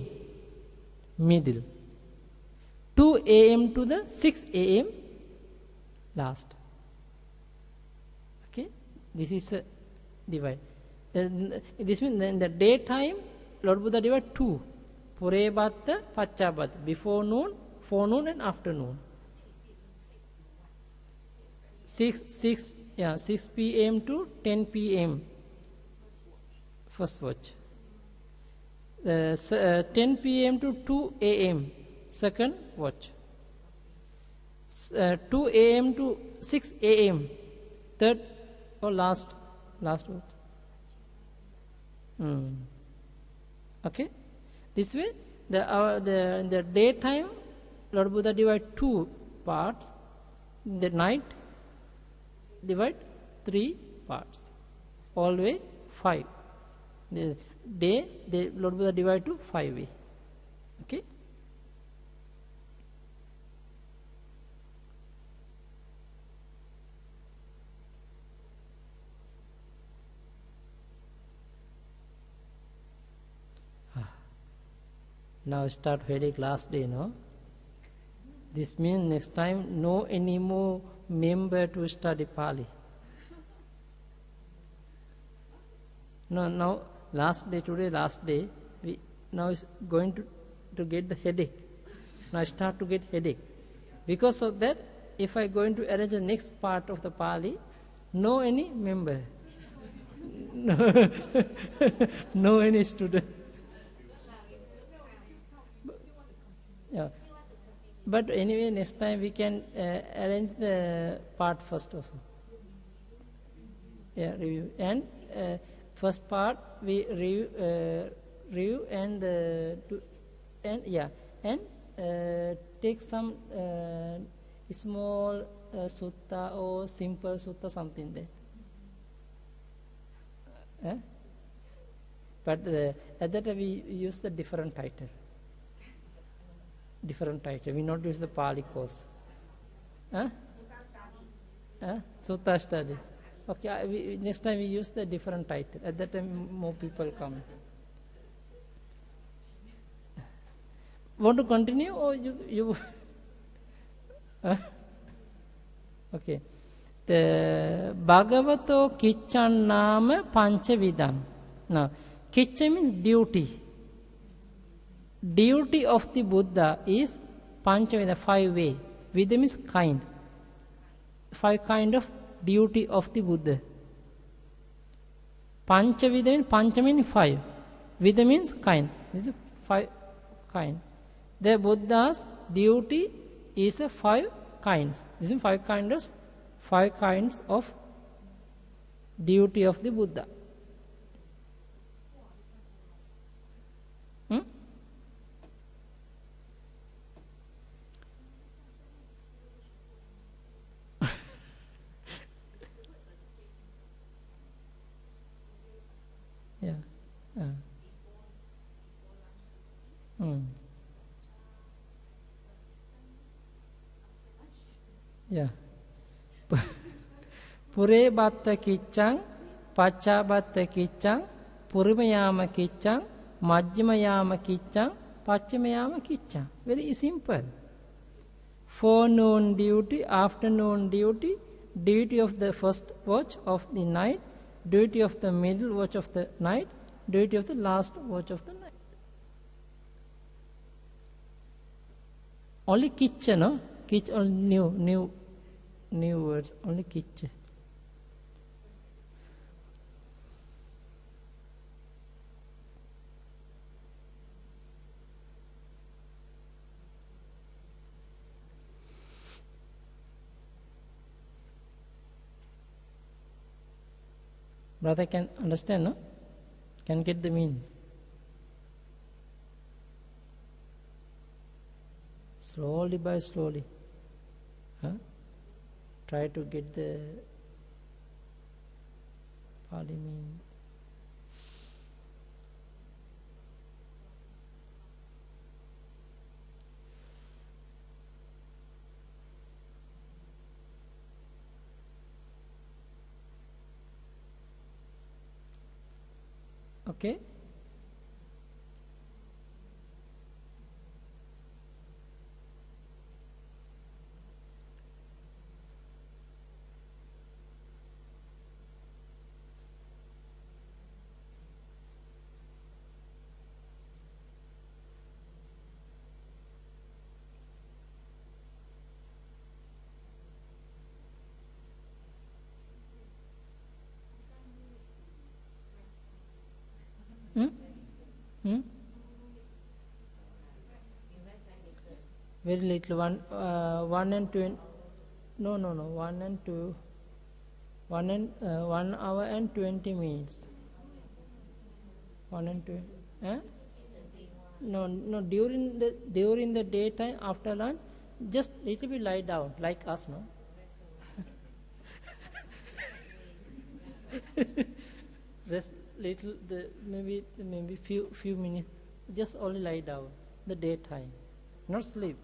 middle. 2 a.m. to the 6 a.m. last. Okay, this is a divide. This means in the daytime, Lord Buddha divided 2. Purebatta, Pacchabatta, before noon, forenoon and afternoon. 6 Yeah, 6 p.m. to 10 p.m. First watch. 10 p.m. to 2 a.m. Second watch. 2 a.m. to 6 a.m. Third or last watch. Okay. This way, the daytime, Lord Buddha divide 2 parts. The night divide 3 parts. All way 5. The day, Lord Buddha divide to 5 way. Okay. Now start headache last day, no? This means next time no any more member to study Pali. No, now last day, today last day, we now is going to get the headache. Now I start to get headache. Because of that, if I going to arrange the next part of the Pali, no any member. No any student. Yeah. But anyway, next time we can arrange the part first also. Yeah, review. And first part we review and take some small sutta or simple sutta, something there. But at that time we use the different title. We not use the Pali course. Sutta study. Okay, next time we use the different title. At that time more people come. Want to continue or you Okay. The Bhagavato Kiccan Nama Panchavidam. Now, Kicca means duty. Duty of the Buddha is Panchavida, 5 way. Vida means kind. 5 kind of duty of the Buddha. Panchavida means, Pancha means 5. Vida means kind. This is 5 kind. The Buddha's duty is 5 kinds. This is 5 kinds of duty of the Buddha. Yeah. Pure batta kiccang, pacha batta kiccang, purimayama kiccang, majjimayama kiccang, pachimayama kiccang. Very simple. Forenoon duty, afternoon duty, duty of the first watch of the night, duty of the middle watch of the night, duty of the last watch of the night. Only kicca, no? Kicca, only new words, only kicca. Brother can understand, no? Can get the meaning. Slowly by slowly. Try to get the Pali meaning. Okay. Hmm? Very little. 1 and 20. No. 1 and 2. 1 hour and 20 minutes. 1 and 2. Eh? No. During the daytime after lunch, just little bit lie down like us, no. Rest little. Maybe few minutes. Just only lie down. The daytime, not sleep.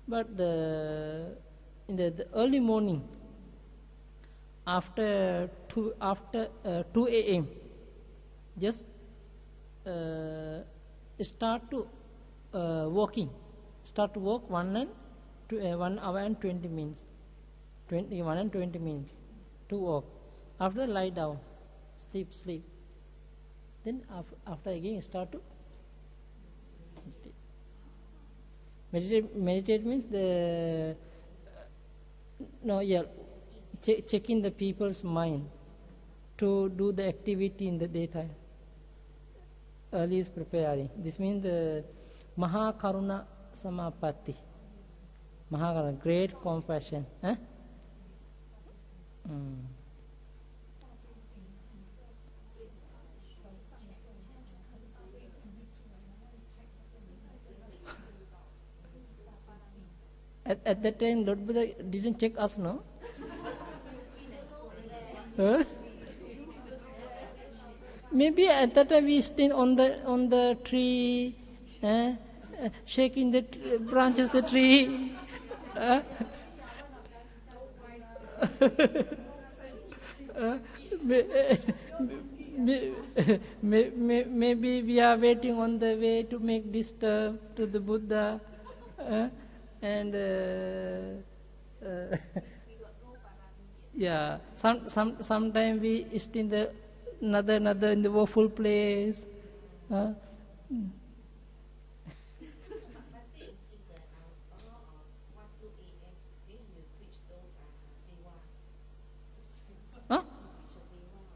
But in the early morning, after 2 a.m., just start to walking. Start to walk 1 hour and 20 minutes. 1 and 20 minutes to walk. After lie down, sleep. Then after again start to meditate means checking the people's mind to do the activity in the daytime. Early is preparing. This means the Maha Karuna Samapatti. Maha Karuna, great compassion. At that time, Lord Buddha didn't check us, no? Maybe at that time we stand on the tree, shaking the branches of the tree. Maybe we are waiting on the way to make disturb to the Buddha. And yeah, sometime we stay in the another in the woeful place.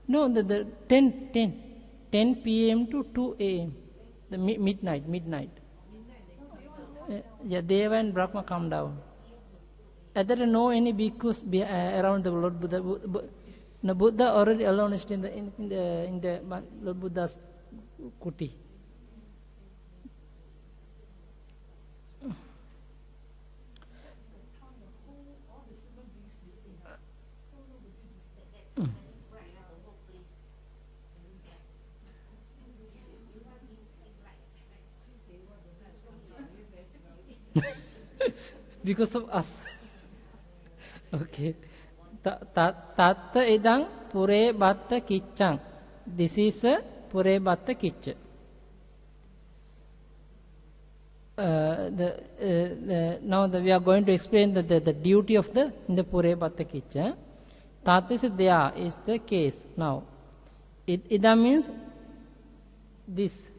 No, the 10 p.m. to 2 a.m. the midnight. Deva and Brahma come down. At that no any bhikkhus around the Lord Buddha. The Buddha already alone is in the Lord Buddha's kuti. Because of us. Okay. Tatta idang pure batta kiccang. This is a pure batta kicca. Now we are going to explain the duty of the pure batta kicca. Tatta is there is the case. Now, idam means this.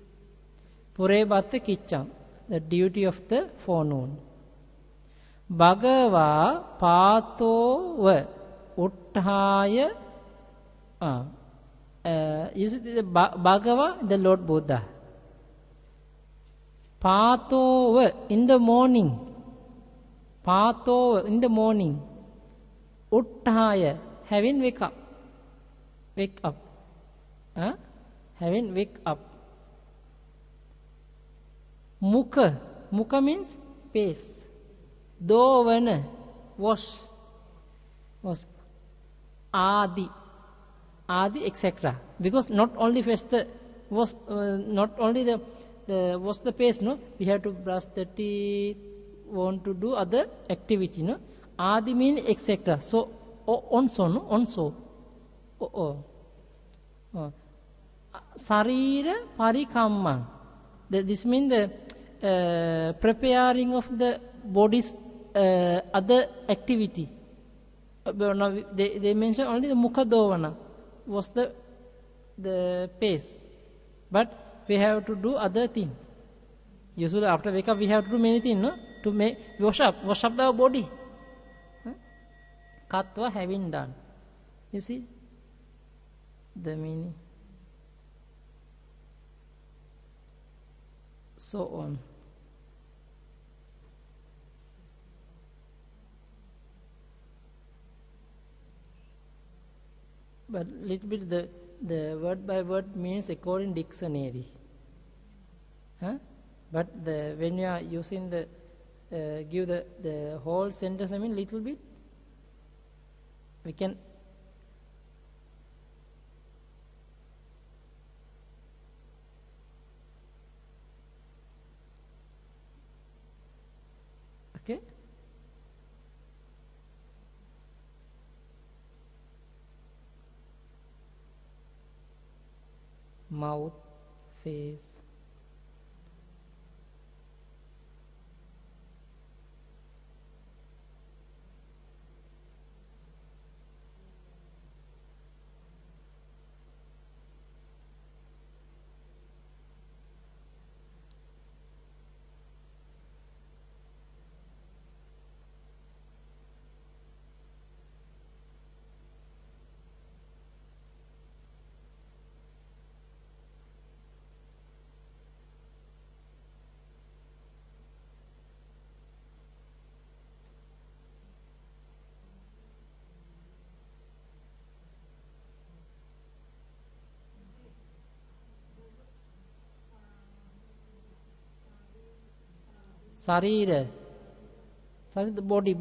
Pure batta kiccang. The duty of the forenoon. Bhagava Patova Utthaya. Is it the Bhagava, the Lord Buddha? Patova in the morning. Patova in the morning. Utthaya having wake up. Having wake up. Mukha means face. Dovana wash. Adi, etc. Because not only face the wash, not only the wash the face, no. We have to brush the teeth. Want to do other activity, no. Adi means etc. So onso. Sarira parikamma. This means the preparing of the body's other activity. Now they mention only the mukha dovana was the pace, but we have to do other thing. Usually after wake up we have to do many things, no? To make wash up our body. Katva having done. You see the meaning. so on. But little bit the word by word means according dictionary. Huh? But when you are using the give the whole sentence, I mean little bit, we can. Okay. Mouth, face. Sarira. Sorry, the body.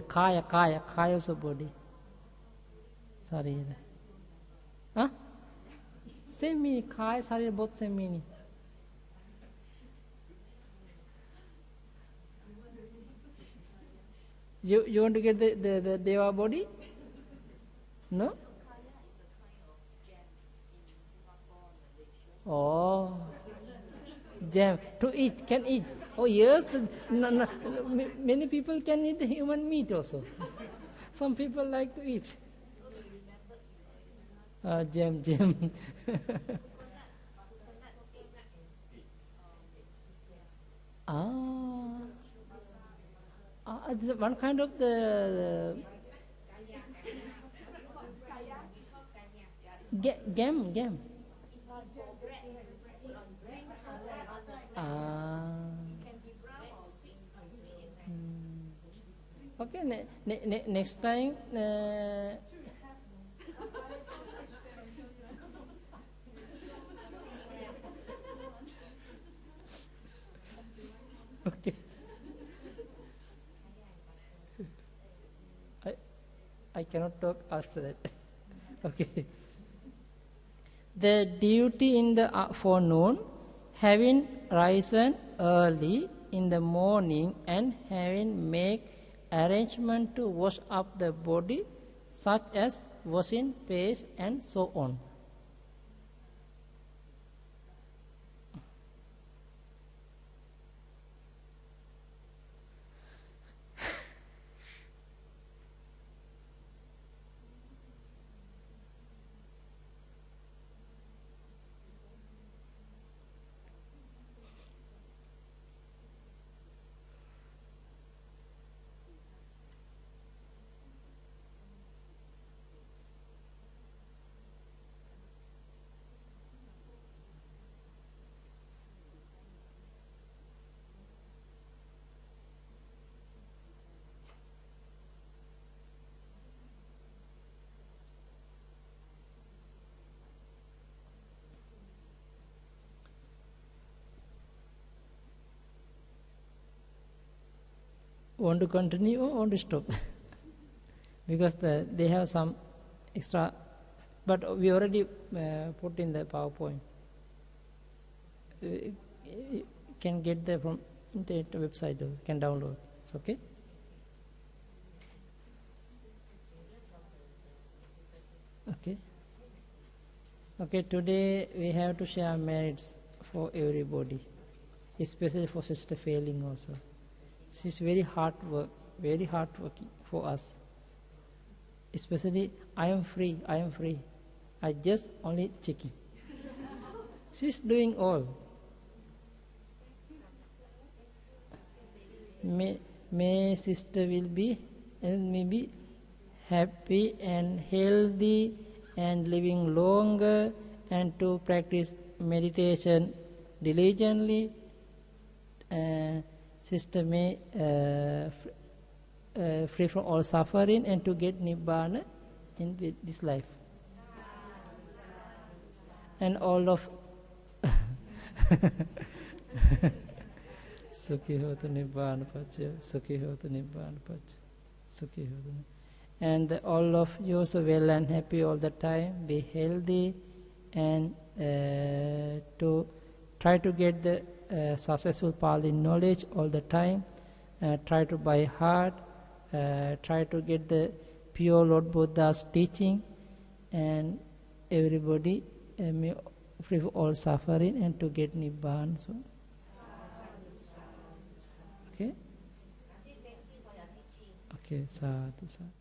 Kaya is a body. Sarira. Huh? Same meaning. Kaya, sarira, both same meaning. You want to get the Deva body? No? Oh, jam to eat, can eat. Oh yes, many people can eat human meat also. Some people like to eat. Jam. This is one kind of the gam. Okay, next time. Okay. I cannot talk after that. Okay. The duty in the forenoon, having risen early in the morning and having make arrangement to wash up the body, such as washing face and so on. Want to continue or want to stop? Because they have some extra, but we already put in the PowerPoint. You can get there from internet website, you can download. It's okay. Okay, today we have to share merits for everybody, especially for Sister Failing also. This is very hard work for us. Especially, I am free. I just only checking. She's doing all. May sister will be and maybe happy and healthy and living longer, and to practice meditation diligently Sister May free from all suffering and to get Nibbana in this life. And all of Sukhi hota Nibbana Pacha, Sukhi hota Nibbana Pacha, Sukhi hota. And all of you also well and happy all the time, be healthy, and to try to get the successful Pali knowledge all the time, try to by heart, try to get the pure Lord Buddha's teaching, and everybody may free from all suffering and to get Nibbana. So, okay? Okay, sadhu, sadhu.